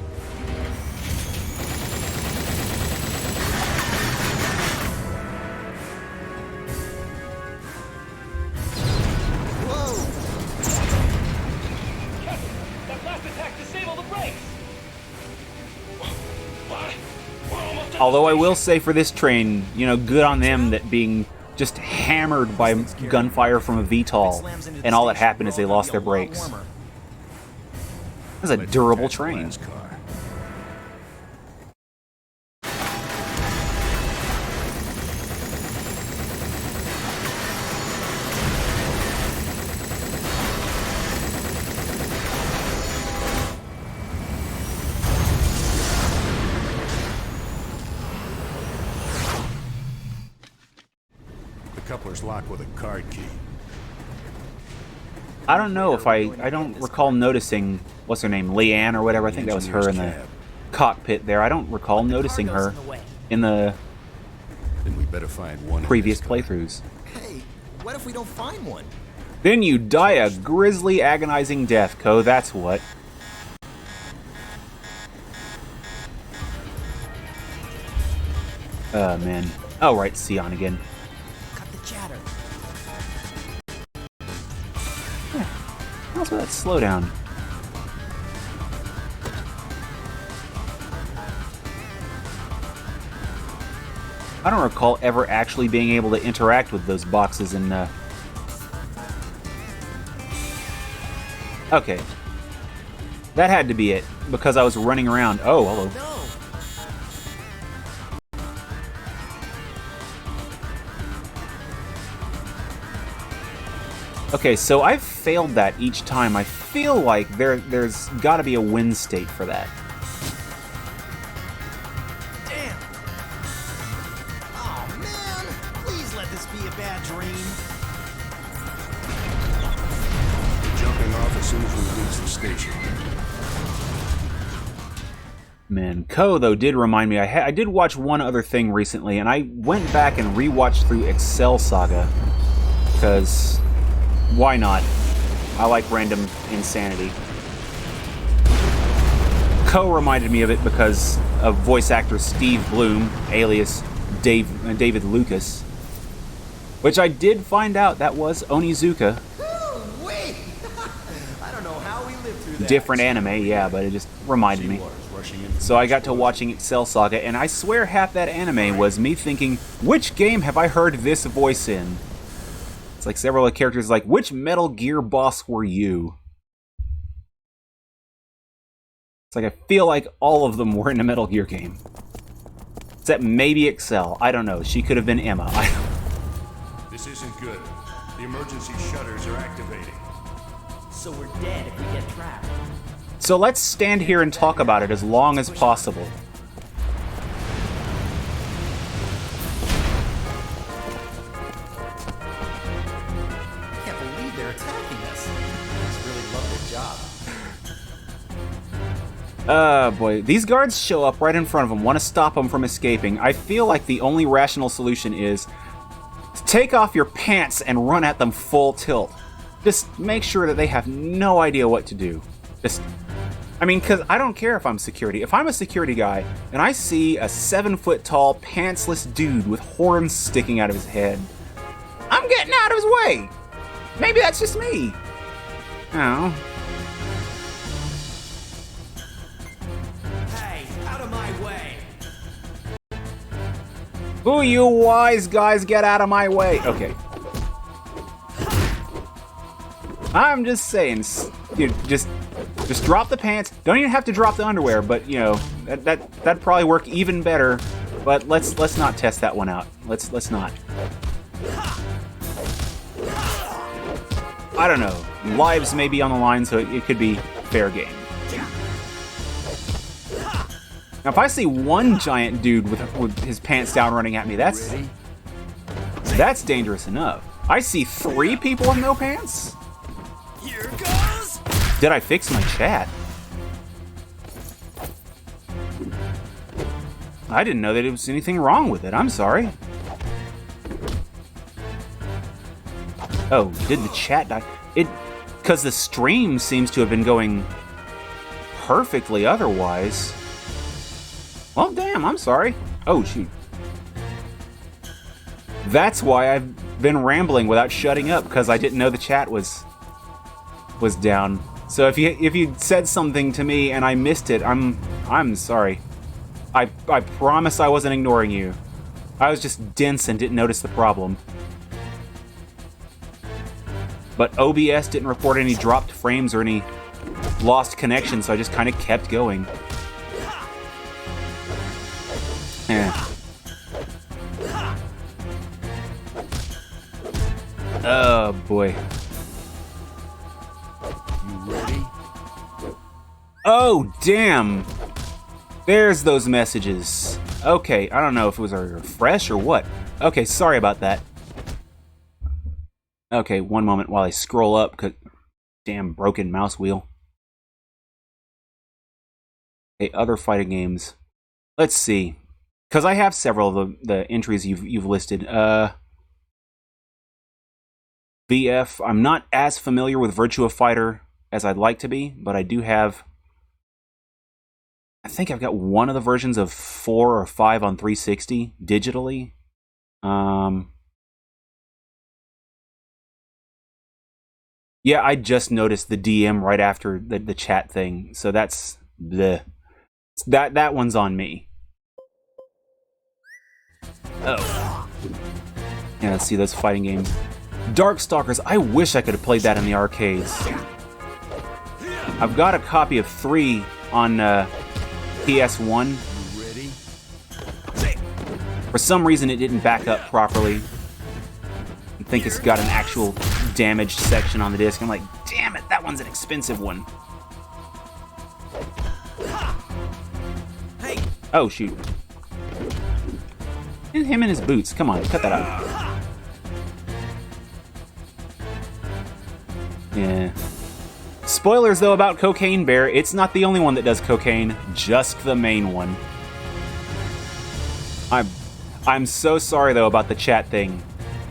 S7: That blast attack disabled the brakes! What? We're almost at
S1: Although
S7: the
S1: I will
S7: station.
S1: say for this train, you know, good on them that being just hammered by gunfire from a VTOL, and all that happened is they lost their brakes. That's a
S2: Let's
S1: durable
S2: catch the
S1: train.
S2: last car. The coupler's locked with a card key.
S1: I don't know if I don't recall noticing, what's her name, Leanne or whatever, I think that was her in the
S2: Engineer's cab.
S1: cockpit there. I don't recall noticing her
S6: Cargo's in the way.
S1: in the
S2: Then we better find one in
S1: previous
S2: this car.
S1: playthroughs.
S5: Hey, what if we don't find one?
S1: Then you die a grisly, agonizing death, Kou, that's what. Oh, man. Oh, right, Sion again.
S6: Cut the chatter.
S1: What's with that slowdown? I don't recall ever actually being able to interact with those boxes in, Okay. That had to be it, because I was running around. Oh, hello.
S6: No!
S1: Okay, so I've failed that each time. I feel like there's got to be a win state for that.
S6: Damn! Oh man! Please let this be a bad dream.
S2: Jumping off as soon as we reach the station.
S1: Man, Kou, though, did remind me, I did watch one other thing recently, and I went back and rewatched through Excel Saga, because why not? I like random insanity. Kou reminded me of it because of voice actor Steve Bloom, alias David Lucas. Which I did find out that was Onizuka.
S5: Wait! I don't know how we lived through that.
S1: Different anime, yeah, but it just reminded me. So I got to watching Excel Saga, and I swear half that anime was me thinking, which game have I heard this voice in? It's like several of the characters like, which Metal Gear boss were you? It's like I feel like all of them were in a Metal Gear game. Except maybe Excel. I don't know. She could have been Emma.
S2: This isn't good. The emergency shutters are activating.
S6: So we're dead if we get trapped.
S1: So let's stand here and talk about it as long as possible.
S5: I can't believe they're attacking us. They must really love their job.
S1: Boy. These guards show up right in front of them, want to stop them from escaping. I feel like the only rational solution is to take off your pants and run at them full tilt. Just make sure that they have no idea what to do. Because I don't care if I'm security. If I'm a security guy and I see a 7-foot-tall, pantsless dude with horns sticking out of his head, I'm getting out of his way. Maybe that's just me. Oh.
S6: Hey, out of my way!
S1: Ooh, you wise guys, get out of my way. Okay. I'm just saying, just drop the pants. Don't even have to drop the underwear, but you know that'd probably work even better. But let's not test that one out. Let's not. I don't know. Lives may be on the line, so it could be fair game. Now, if I see one giant dude with his pants down running at me, that's dangerous enough. I see 3 people with no pants.
S6: Here goes!
S1: Did I fix my chat? I didn't know that there was anything wrong with it. I'm sorry. Oh, did the chat die? Because the stream seems to have been going perfectly otherwise. Well, damn, I'm sorry. Oh, shoot. That's why I've been rambling without shutting up, because I didn't know the chat was down. So if you said something to me and I missed it, I'm sorry. I promise I wasn't ignoring you. I was just dense and didn't notice the problem. But OBS didn't report any dropped frames or any lost connection, so I just kind of kept going. Oh boy.
S2: You ready?
S1: Oh damn! There's those messages. Okay, I don't know if it was a refresh or what. Okay, sorry about that. Okay, one moment while I scroll up, 'cause damn broken mouse wheel. Okay, other fighting games. Let's see, because I have several of the entries you've listed. VF. I'm not as familiar with Virtua Fighter as I'd like to be, but I do have. I think I've got one of the versions of 4 or 5 on 360 digitally. Yeah, I just noticed the DM right after the chat thing, so that's the that one's on me. Oh, yeah. Let's see those fighting games. Darkstalkers. I wish I could have played that in the arcades. I've got a copy of 3 on PS1.
S2: You ready?
S1: For some reason, it didn't back up properly. I think it's got an actual damaged section on the disc. I'm like, damn it, that one's an expensive one.
S6: Hey!
S1: Oh, shoot. And him in his boots. Come on, cut that out. Yeah. Spoilers, though, about Cocaine Bear. It's not the only one that does cocaine, just the main one. I'm so sorry, though, about the chat thing.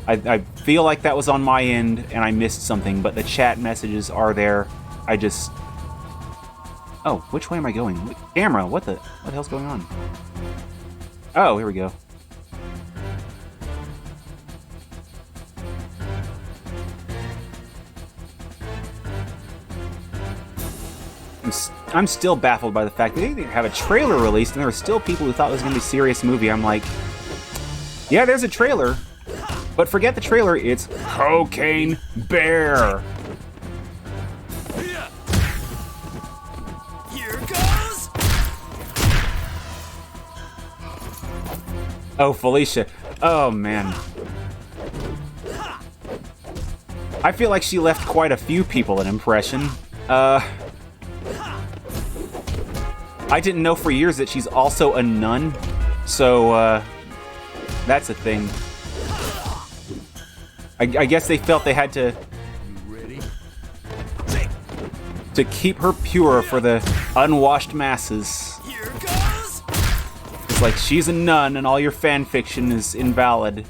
S1: I feel like that was on my end, and I missed something, but the chat messages are there. I just... Oh, which way am I going? Camera, what the hell's going on? Oh, here we go. I'm still baffled by the fact that they didn't have a trailer released, and there were still people who thought it was going to be a serious movie. I'm like, yeah, there's a trailer, but forget the trailer. It's Cocaine Bear.
S6: Here goes.
S1: Oh, Felicia. Oh, man. I feel like she left quite a few people an impression. I didn't know for years that she's also a nun, so, that's a thing. I guess they felt they had to keep her pure for the unwashed masses.
S6: Here goes.
S1: It's like, she's a nun and all your fan fiction is invalid.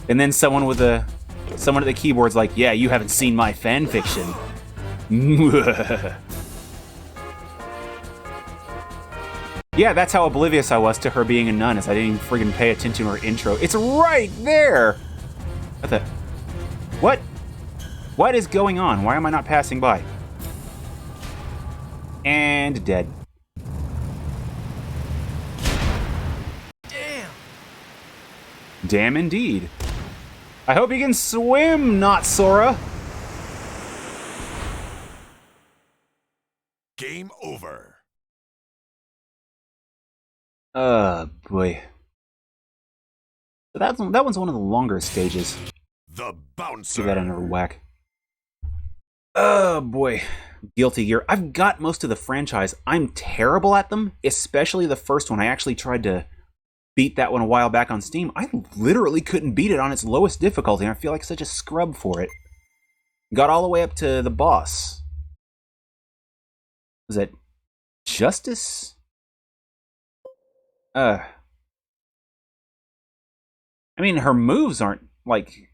S1: And then someone at the keyboard's like, yeah, you haven't seen my fan fiction. Yeah, that's how oblivious I was to her being a nun, as I didn't even friggin' pay attention to her intro. It's right there! What? What is going on? Why am I not passing by? And dead.
S6: Damn.
S1: Damn indeed. I hope you can swim, not Sora.
S2: Game over.
S1: Boy. That one's one of the longer stages.
S2: The bouncer.
S1: Give that another whack. Oh boy. Guilty Gear. I've got most of the franchise. I'm terrible at them, especially the first one. I actually tried to beat that one a while back on Steam. I literally couldn't beat it on its lowest difficulty, and I feel like such a scrub for it. Got all the way up to the boss. Was it Justice? I mean, her moves aren't, like,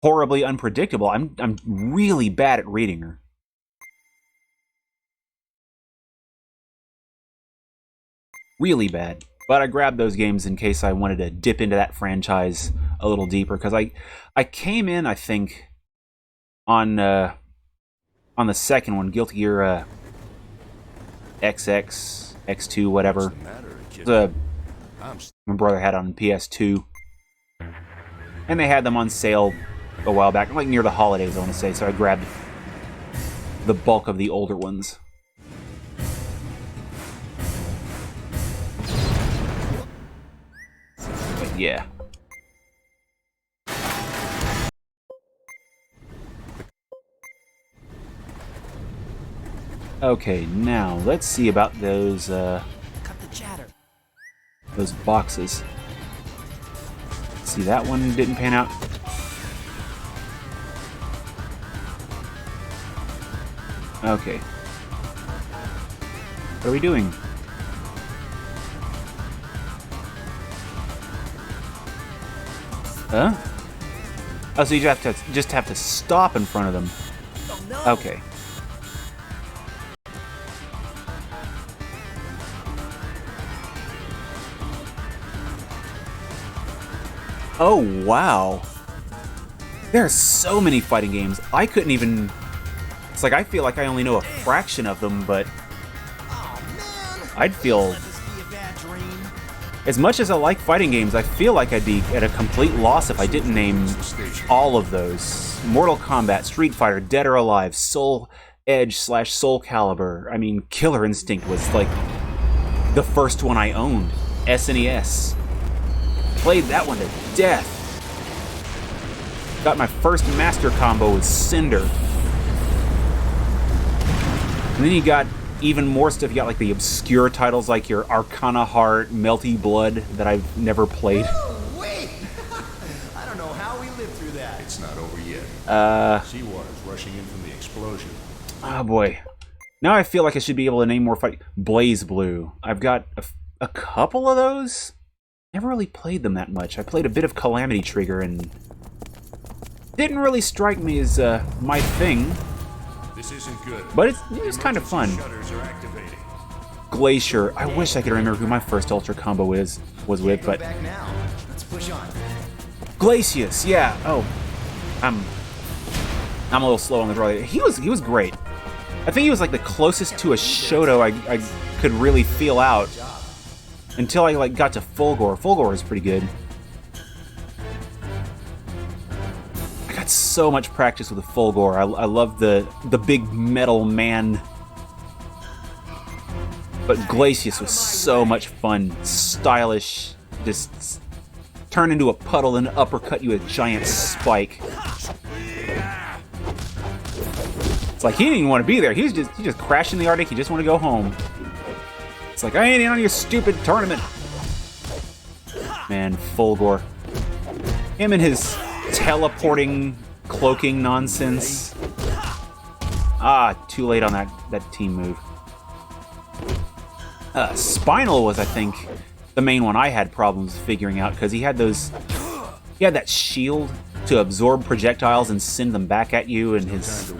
S1: horribly unpredictable. I'm really bad at reading her. Really bad. But I grabbed those games in case I wanted to dip into that franchise a little deeper, because I came in, I think, on the second one, Guilty Gear XX, X2, whatever. My brother had on PS2. And they had them on sale a while back, like near the holidays, I want to say, so I grabbed the bulk of the older ones. But yeah. Okay, now let's see about those
S6: Cut the chatter.
S1: those boxes. See, that one didn't pan out. Okay. What are we doing? Huh? Oh, so you just have to stop in front of them.
S6: Oh no.
S1: Okay. Oh, wow. There are so many fighting games. I couldn't even... It's like I feel like I only know a fraction of them, but...
S6: Oh man.
S1: I'd feel...
S6: Let this be a bad dream.
S1: As much as I like fighting games, I feel like I'd be at a complete loss if I didn't name all of those. Mortal Kombat, Street Fighter, Dead or Alive, Soul Edge / Soul Calibur. I mean, Killer Instinct was like the first one I owned. SNES. Played that one to death. Got my first master combo with Cinder. And then you got even more stuff. You got like the obscure titles like your Arcana Heart, Melty Blood that I've never played.
S5: Oh, wait! I don't know how we lived through that.
S2: It's not over yet. Seawater's rushing in from the explosion.
S1: Oh boy. Now I feel like I should be able to name more fight. Blaze Blue. I've got a couple of those. Never really played them that much. I played a bit of Calamity Trigger and didn't really strike me as my thing.
S2: This isn't good.
S1: But it's kind of fun.
S2: Shutters are activating.
S1: Glacier. I wish I could remember who my first Ultra combo was with,
S5: Go
S1: but
S5: back now. Let's push on.
S1: Glacius. Yeah. Oh, I'm a little slow on the draw. He was great. I think he was like the closest to a Shoto I could really feel out until I like got to Fulgore. Fulgore was pretty good. I got so much practice with the Fulgore. I love the big metal man. But Glacius was so much fun, stylish, just turn into a puddle and uppercut you with a giant spike. It's like he didn't even want to be there. He just crashed in the Arctic. He just want to go home. It's like, I ain't in on your stupid tournament. Man, Fulgore. Him and his teleporting, cloaking nonsense. Ah, too late on that team move. Spinal was, I think, the main one I had problems figuring out, because he had that shield to absorb projectiles and send them back at you, and his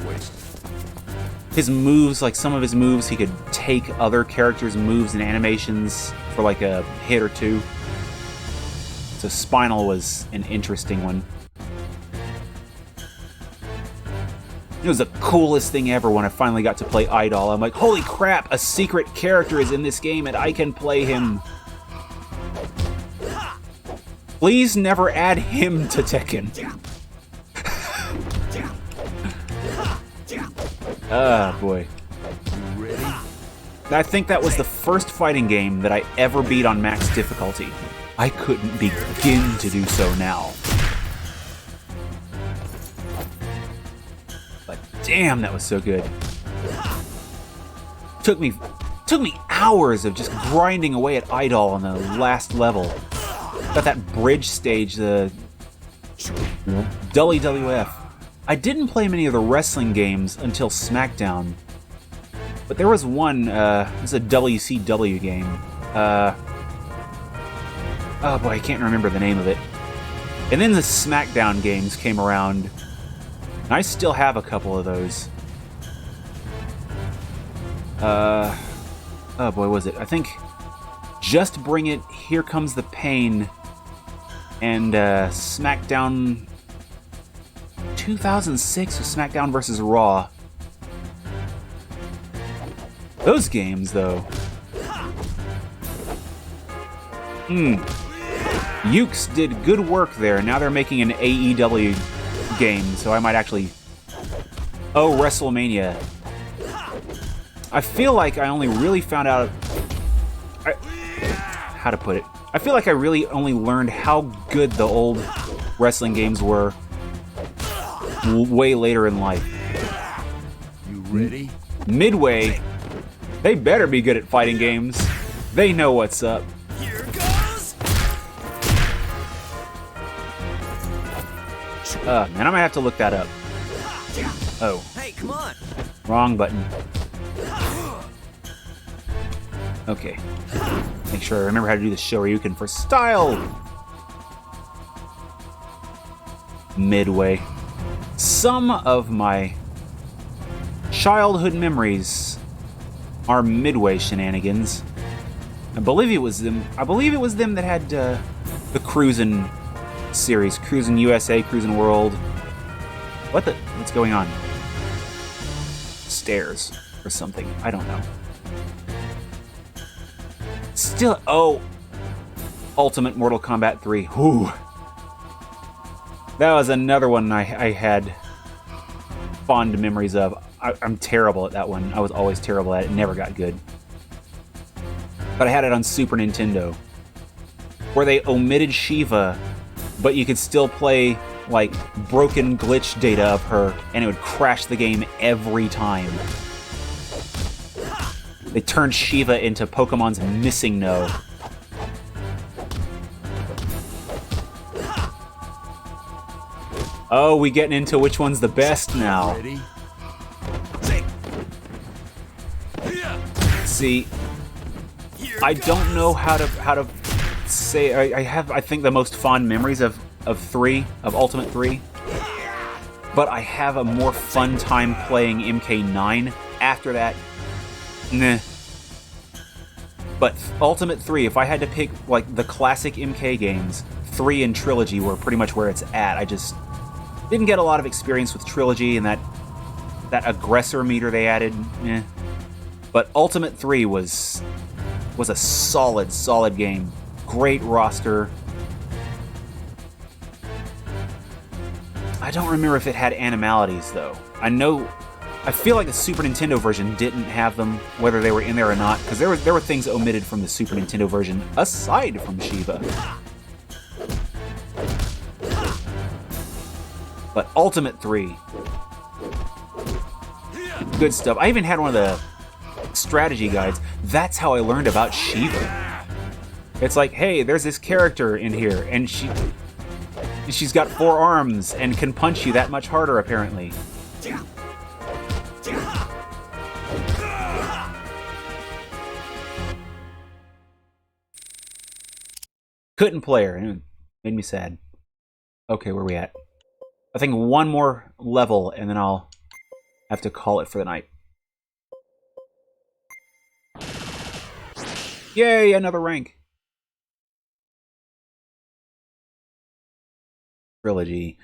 S1: moves, like some of his moves, he could take other characters' moves and animations for like a hit or two. So Spinal was an interesting one. It was the coolest thing ever when I finally got to play Idol. I'm like, holy crap, a secret character is in this game and I can play him. Please never add him to Tekken. Ah, boy. I think that was the first fighting game that I ever beat on max difficulty. I couldn't begin to do so now. But damn, that was so good. Took me hours of just grinding away at Idol on the last level. Got that bridge stage, the WWF. I didn't play many of the wrestling games until SmackDown, but there was one, it was a WCW game. Oh boy, I can't remember the name of it. And then the SmackDown games came around, and I still have a couple of those. Oh boy, was it? I think Just Bring It, Here Comes the Pain, and SmackDown 2006 was SmackDown vs. Raw. Those games, though. Ukes did good work there. Now they're making an AEW game, so I might actually... Oh, WrestleMania. I feel like I only really found out... How to put it? I feel like I really only learned how good the old wrestling games were way later in life.
S2: You ready?
S1: Midway, they better be good at fighting games. They know what's up.
S6: Here goes!
S1: Man, I might have to look that up. Oh,
S6: Hey, come on!
S1: wrong button. Okay. Make sure I remember how to do the Shoryuken for style. Midway. Some of my childhood memories are Midway shenanigans. I believe it was them that had the Cruisin' series, Cruisin' USA, Cruisin' World. What's going on? Stairs or something. I don't know. Still, Ultimate Mortal Kombat 3. Whew. That was another one I had fond memories of. I'm terrible at that one. I was always terrible at it. Never got good. But I had it on Super Nintendo, where they omitted Shiva, but you could still play, like, broken glitch data of her, and it would crash the game every time. They turned Shiva into Pokemon's Missing No. Oh, we getting into which one's the best now.
S2: Ready?
S1: See, I don't know how to say. I think the most fond memories of Ultimate 3, but I have a more fun time playing MK9 after that. Nah. But Ultimate 3, if I had to pick like the classic MK games, 3 and Trilogy were pretty much where it's at. Didn't get a lot of experience with Trilogy and that aggressor meter they added. But Ultimate 3 was a solid game. Great roster. I don't remember if it had animalities though. I feel like the Super Nintendo version didn't have them, whether they were in there or not, because there were things omitted from the Super Nintendo version aside from Shiva. But Ultimate 3, good stuff. I even had one of the strategy guides. That's how I learned about Shiva. It's like, hey, there's this character in here, and she's got 4 arms and can punch you that much harder, apparently. Couldn't play her, and it made me sad. Okay, where are we at? I think one more level, and then I'll have to call it for the night. Yay, another rank. Trilogy.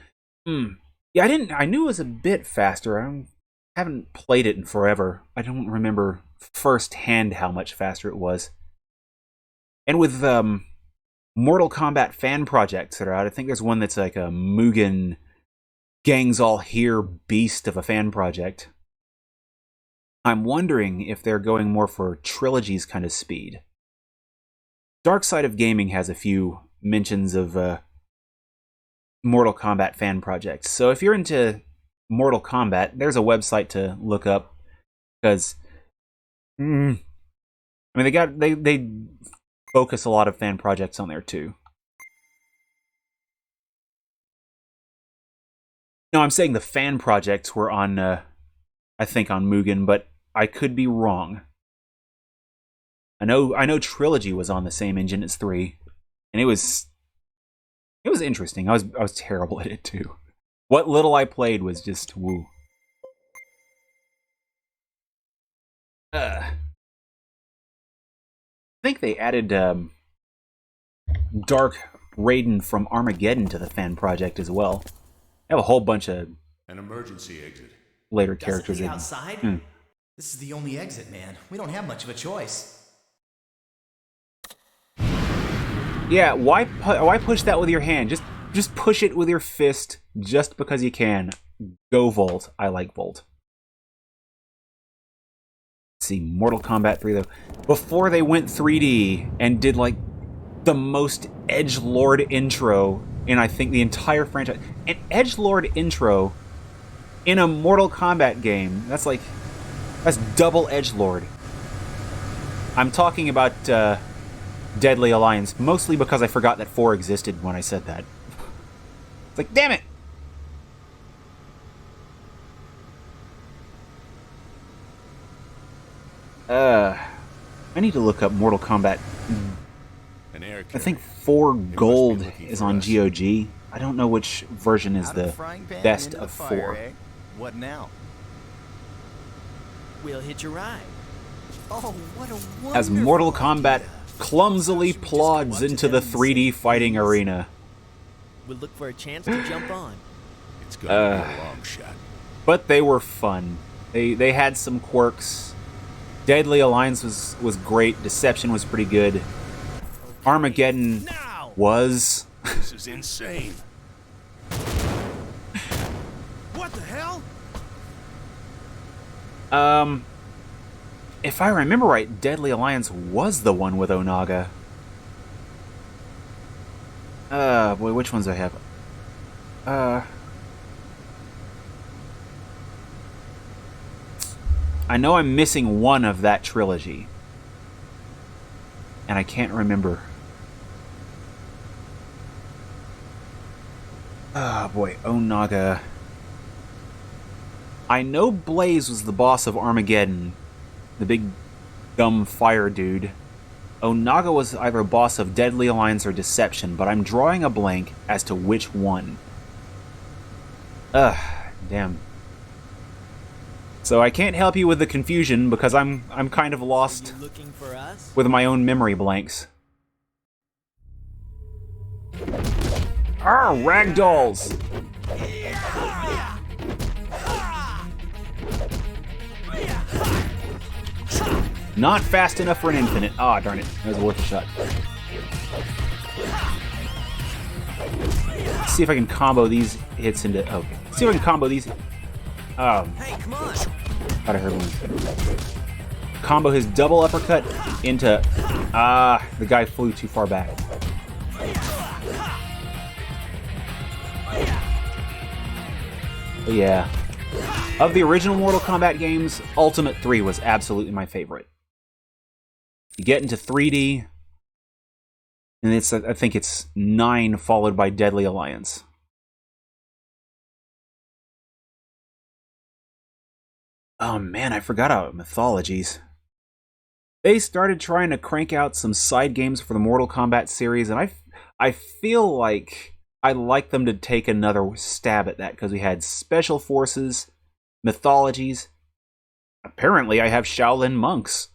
S1: Yeah, I knew it was a bit faster. I haven't played it in forever. I don't remember firsthand how much faster it was. And with Mortal Kombat fan projects that are out, I think there's one that's like a Mugen gangs all here beast of a fan project. I'm wondering if they're going more for Trilogy's kind of speed. Dark Side of Gaming has a few mentions of Mortal Kombat fan projects. So if you're into Mortal Kombat, there's a website to look up, because I mean they focus a lot of fan projects on there too. No, I'm saying the fan projects were on I think on Mugen, but I could be wrong. I know Trilogy was on the same engine as 3, and it was interesting. I was terrible at it too. What little I played was just woo. I think they added Dark Raiden from Armageddon to the fan project as well. They have a whole bunch of
S2: An emergency exit.
S1: later characters in.
S5: Outside? This is the only exit, man. We don't have much of a choice.
S1: Yeah, why push that with your hand? Just push it with your fist just because you can. Go Volt. I like Volt. Let's see, Mortal Kombat 3 though. Before they went 3D and did like the most edgelord intro in I think the entire franchise. An edgelord intro in a Mortal Kombat game. That's double edgelord. I'm talking about Deadly Alliance, mostly because I forgot that 4 existed when I said that. It's like, damn it! I need to look up Mortal Kombat.
S2: An air
S1: I think
S2: carrier.
S1: 4
S2: be
S1: Gold
S2: looking
S1: is
S2: for
S1: on
S2: us.
S1: GOG. I don't know which version is
S5: Out of
S1: the
S5: frying pan
S1: best
S5: into the
S1: of
S5: fire,
S1: 4.
S5: eh? What now?
S6: We'll hitch a ride.
S5: Oh, what a wonderful
S1: As Mortal Kombat
S5: idea.
S1: clumsily
S5: Should we just go
S1: plods
S5: up to
S1: into
S5: them
S1: the
S5: and say
S1: 3D fighting
S5: please?
S1: arena.
S6: We'll look for a chance to jump on.
S2: It's gonna be a long shot.
S1: But they were fun. They had some quirks. Deadly Alliance was great. Deception was pretty good. Armageddon
S6: Now!
S1: was.
S2: This is insane.
S6: What the hell?
S1: If I remember right, Deadly Alliance was the one with Onaga. Boy, which ones do I have? I know I'm missing one of that trilogy. And I can't remember. Ah, boy, Onaga. I know Blaze was the boss of Armageddon. The big, dumb fire dude. Onaga was either a boss of Deadly Alliance or Deception, but I'm drawing a blank as to which one. Damn. So I can't help you with the confusion because I'm kind of lost
S6: You looking for us?
S1: with my own memory blanks. Ragdolls! Not fast enough for an infinite. Ah, darn it. That was worth a shot. Let's see if I can combo these hits into... Okay. See if I can combo these...
S6: Hey, come on.
S1: Thought I heard one. Combo his double uppercut into... the guy flew too far back. But yeah. Of the original Mortal Kombat games, Ultimate 3 was absolutely my favorite. You get into 3D, and I think it's 9 followed by Deadly Alliance. Oh man, I forgot about Mythologies. They started trying to crank out some side games for the Mortal Kombat series, and I feel like I'd like them to take another stab at that, because we had Special Forces, Mythologies. Apparently I have Shaolin Monks.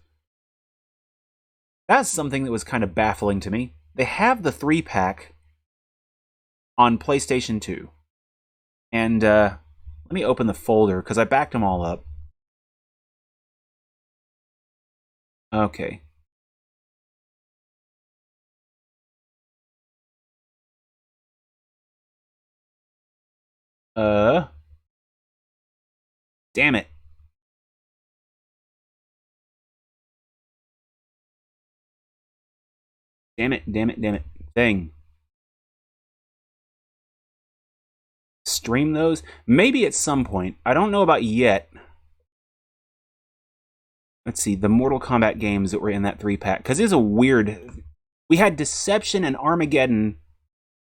S1: That's something that was kind of baffling to me. They have the 3-pack on PlayStation 2. And let me open the folder, because I backed them all up. Okay. Damn it. Damn it. Thing. Stream those? Maybe at some point. I don't know about yet. Let's see, the Mortal Kombat games that were in that 3-pack. Because it's a weird... We had Deception and Armageddon,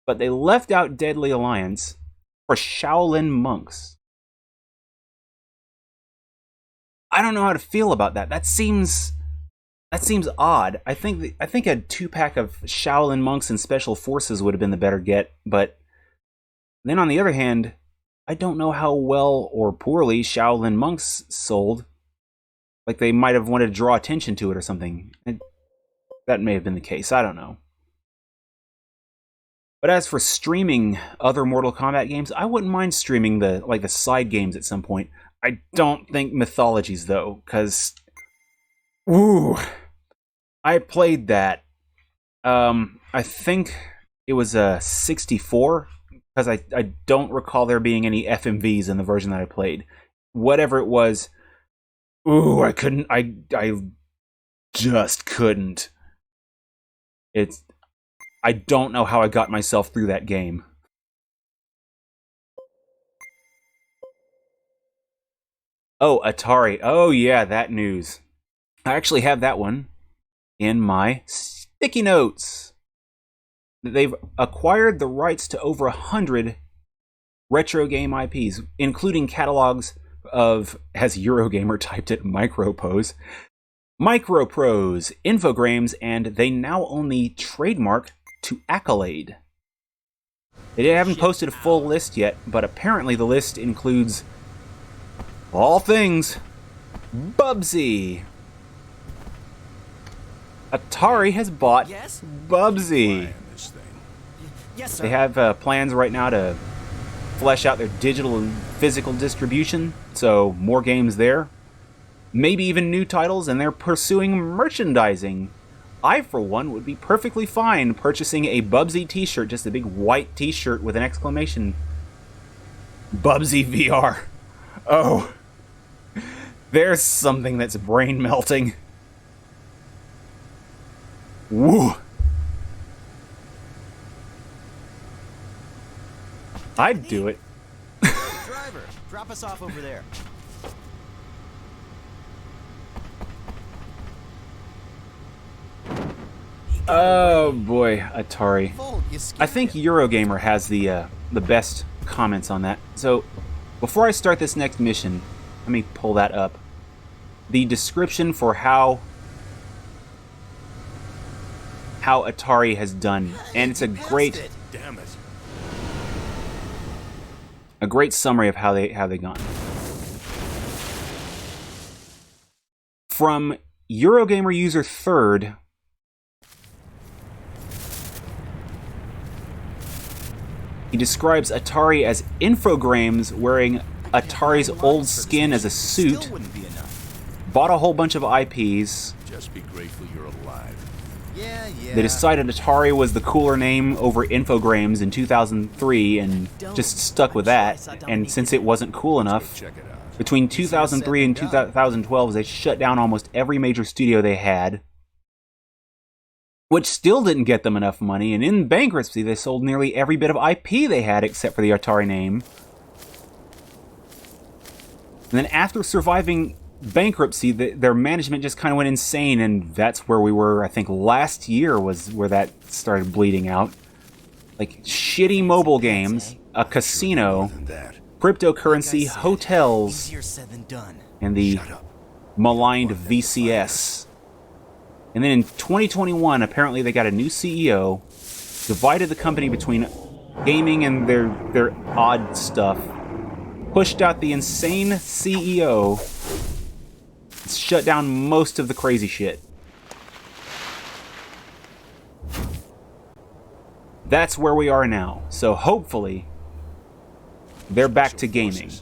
S1: but they left out Deadly Alliance for Shaolin Monks. I don't know how to feel about that. That seems odd. I think a 2-pack of Shaolin Monks and Special Forces would have been the better get, but then on the other hand, I don't know how well or poorly Shaolin Monks sold. Like they might have wanted to draw attention to it or something. That may have been the case. I don't know. But as for streaming other Mortal Kombat games, I wouldn't mind streaming the side games at some point. I don't think Mythologies though, because I played that. I think it was a 64, because I don't recall there being any FMVs in the version that I played. Whatever it was, I couldn't. I just couldn't. I don't know how I got myself through that game. Oh, Atari. Oh yeah, that news. I actually have that one in my sticky notes. They've acquired the rights to over 100 retro game IPs, including catalogs of, as Eurogamer typed it, Microprose, Infogrames, and they now own the trademark to Accolade. They haven't posted a full list yet, but apparently the list includes, of all things, Bubsy. Atari has bought Bubsy.
S6: Yes, sir.
S1: They have plans right now to flesh out their digital and physical distribution, so more games there. Maybe even new titles, and they're pursuing merchandising. I, for one, would be perfectly fine purchasing a Bubsy t-shirt, just a big white t-shirt with an exclamation. Bubsy VR. Oh. There's something that's brain-melting. Woo. I'd do it.
S5: Driver, drop us off over there.
S1: Oh boy, Atari.
S5: Volt, you
S1: I think Eurogamer has the best comments on that. So, before I start this next mission, let me pull that up. The description for how Atari has done, and it's a great,
S2: Damn it.
S1: a great summary of how they gone. From Eurogamer user third. He describes Atari as Infogrames wearing Atari's old skin as a suit, bought a whole bunch of IPs.
S2: Just be grateful you're alive.
S5: Yeah.
S1: They decided Atari was the cooler name over Infogrames in 2003 and just stuck with that. And since it wasn't cool enough,
S2: Check it out.
S1: between 2003 and 2012, they shut down almost every major studio they had, which still didn't get them enough money. And in bankruptcy, they sold nearly every bit of IP they had except for the Atari name. And then after surviving bankruptcy, their management just kind of went insane, and that's where we were, I think, last year was where that started bleeding out. Like, shitty mobile games, a casino,
S2: Than that.
S1: cryptocurrency, hotels,
S5: Easier said than done.
S1: and the
S2: Shut up.
S1: maligned VCS. And then in 2021, apparently they got a new CEO, divided the company between gaming and their odd stuff, pushed out the insane CEO, shut down most of the crazy shit. That's where we are now. So hopefully they're back to gaming.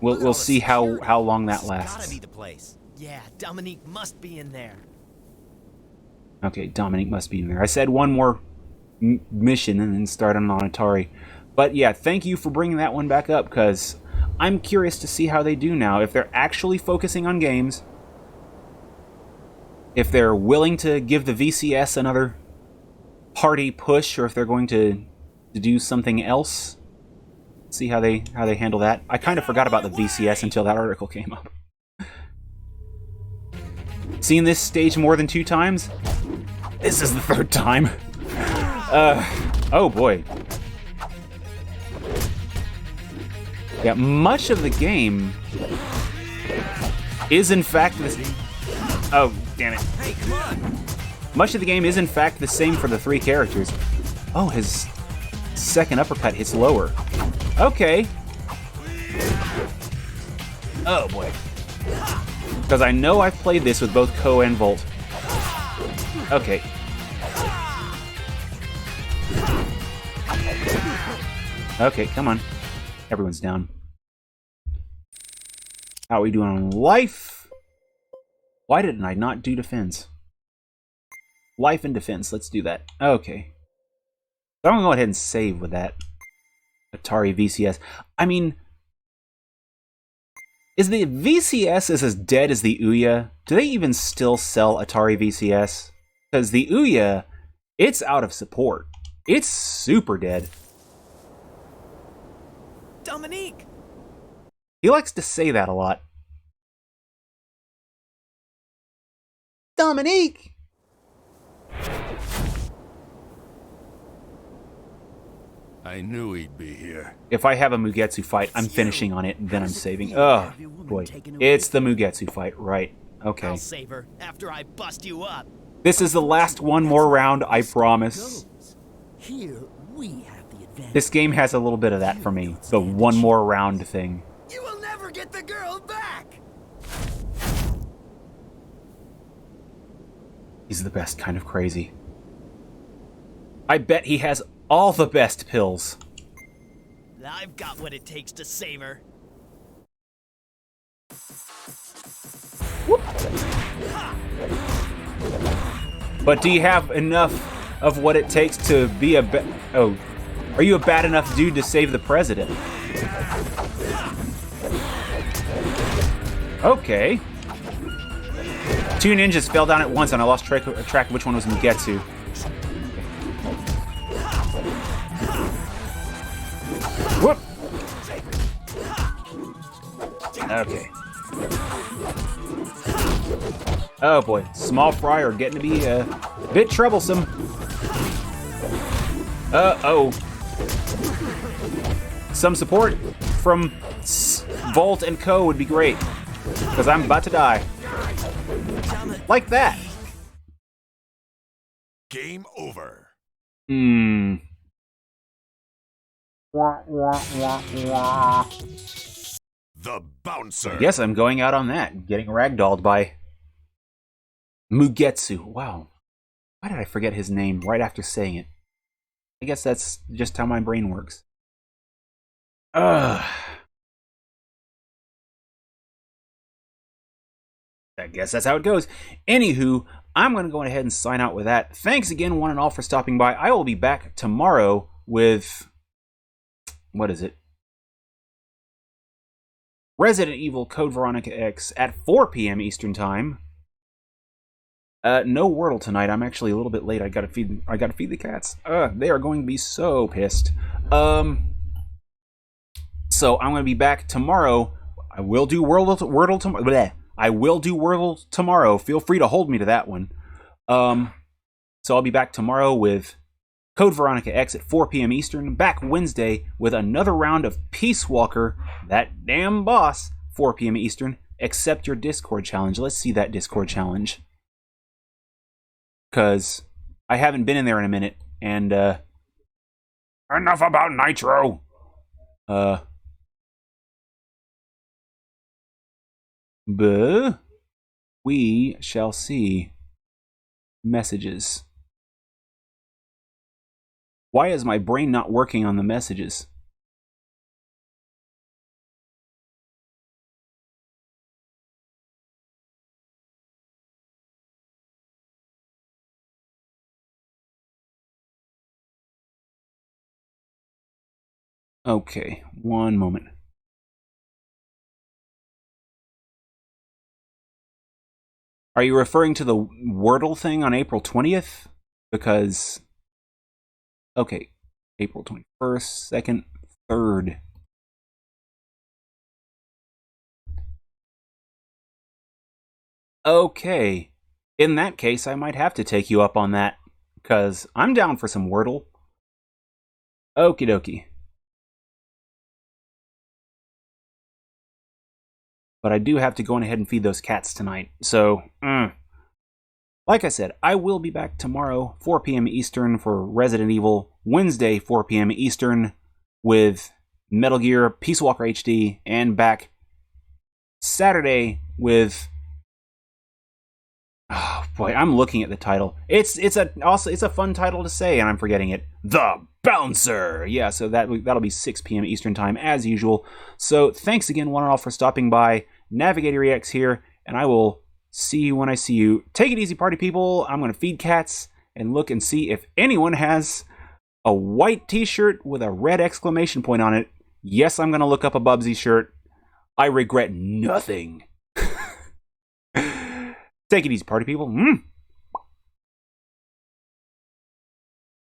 S1: We'll see how long that
S6: Gotta
S1: lasts.
S6: be the place. Yeah, Dominique must be in there.
S1: Okay, Dominique must be in there. I said one more mission and then start on Atari. But yeah, thank you for bringing that one back up, because I'm curious to see how they do now. If they're actually focusing on games, if they're willing to give the VCS another party push, or if they're going to do something else. See how they handle that. I kind of forgot about the VCS until that article came up. Seen this stage more than 2 times? This is the 3rd time. Oh boy. Yeah, much of the game is in fact the... Oh, damn it.
S6: Hey, come on!
S1: Much of the game is in fact the same for the 3 characters. Oh, his second uppercut hits lower. Okay. Oh boy. Because I know I've played this with both Kou and Volt. Okay. Okay, come on. Everyone's down. How are we doing on life? Why didn't I not do defense? Life and defense, let's do that. Okay. So I'm gonna go ahead and save with that. Atari VCS. I mean, is the VCS as dead as the Ouya? Do they even still sell Atari VCS? Because the Ouya, it's out of support. It's super dead.
S6: Dominique!
S1: He likes to say that a lot. Dominique!
S2: I knew he'd be here.
S1: If I have a Mugetsu fight, I'm finishing on it, then I'm saving. Oh, boy. It's the Mugetsu fight, right. Okay.
S6: I'll save her after I bust you up.
S1: This is the last one more round, I promise.
S9: Here we have the advantage.
S1: This game has a little bit of that for me. The one more round thing.
S9: You will never get the girl back.
S1: He's the best kind of crazy. I bet he has all the best pills.
S6: I've got what it takes to save her.
S1: But do you have enough of what it takes to be a oh, are you a bad enough dude to save the president? Okay. 2 ninjas fell down at once and I lost track of which one was Mugetsu. Whoop! Okay. Oh boy, small fry are getting to be a bit troublesome. Uh-oh. Some support from Volt and Kou would be great, because I'm about to die. Like that.
S2: Game over. The bouncer.
S1: Yes, I'm going out on that, getting ragdolled by Mugetsu. Wow. Why did I forget his name right after saying it? I guess that's just how my brain works. Ugh. I guess that's how it goes. Anywho, I'm going to go ahead and sign out with that. Thanks again, one and all, for stopping by. I will be back tomorrow with... what is it? Resident Evil Code Veronica X at 4 p.m. Eastern Time. No Wordle tonight. I'm actually a little bit late. I gotta feed the cats. They are going to be so pissed. So I'm going to be back tomorrow. I will do Wordle tomorrow. I will do Wordle tomorrow. Feel free to hold me to that one. So I'll be back tomorrow with Code Veronica X at 4 p.m. Eastern. Back Wednesday with another round of Peace Walker, that damn boss, 4 p.m. Eastern. Accept your Discord challenge. Let's see that Discord challenge. Because I haven't been in there in a minute. And, enough about Nitro. But we shall see. Messages. Why is my brain not working on the messages? Okay, one moment. Are you referring to the Wordle thing on April 20th? Because... okay, April 21st, 2nd, 3rd. Okay, in that case, I might have to take you up on that, because I'm down for some Wordle. Okie dokie. But I do have to go on ahead and feed those cats tonight, so... Like I said, I will be back tomorrow, 4 p.m. Eastern for Resident Evil. Wednesday, 4 p.m. Eastern with Metal Gear Peace Walker HD. And back Saturday with... oh boy, I'm looking at the title. It's a fun title to say, and I'm forgetting it. The Bouncer! Yeah, so that'll be 6 p.m. Eastern Time, as usual. So thanks again, one and all, for stopping by. NavigatorEX here, and I will... see you when I see you. Take it easy, party people. I'm going to feed cats and look and see if anyone has a white t-shirt with a red exclamation point on it. Yes, I'm going to look up a Bubsy shirt. I regret nothing. Take it easy, party people.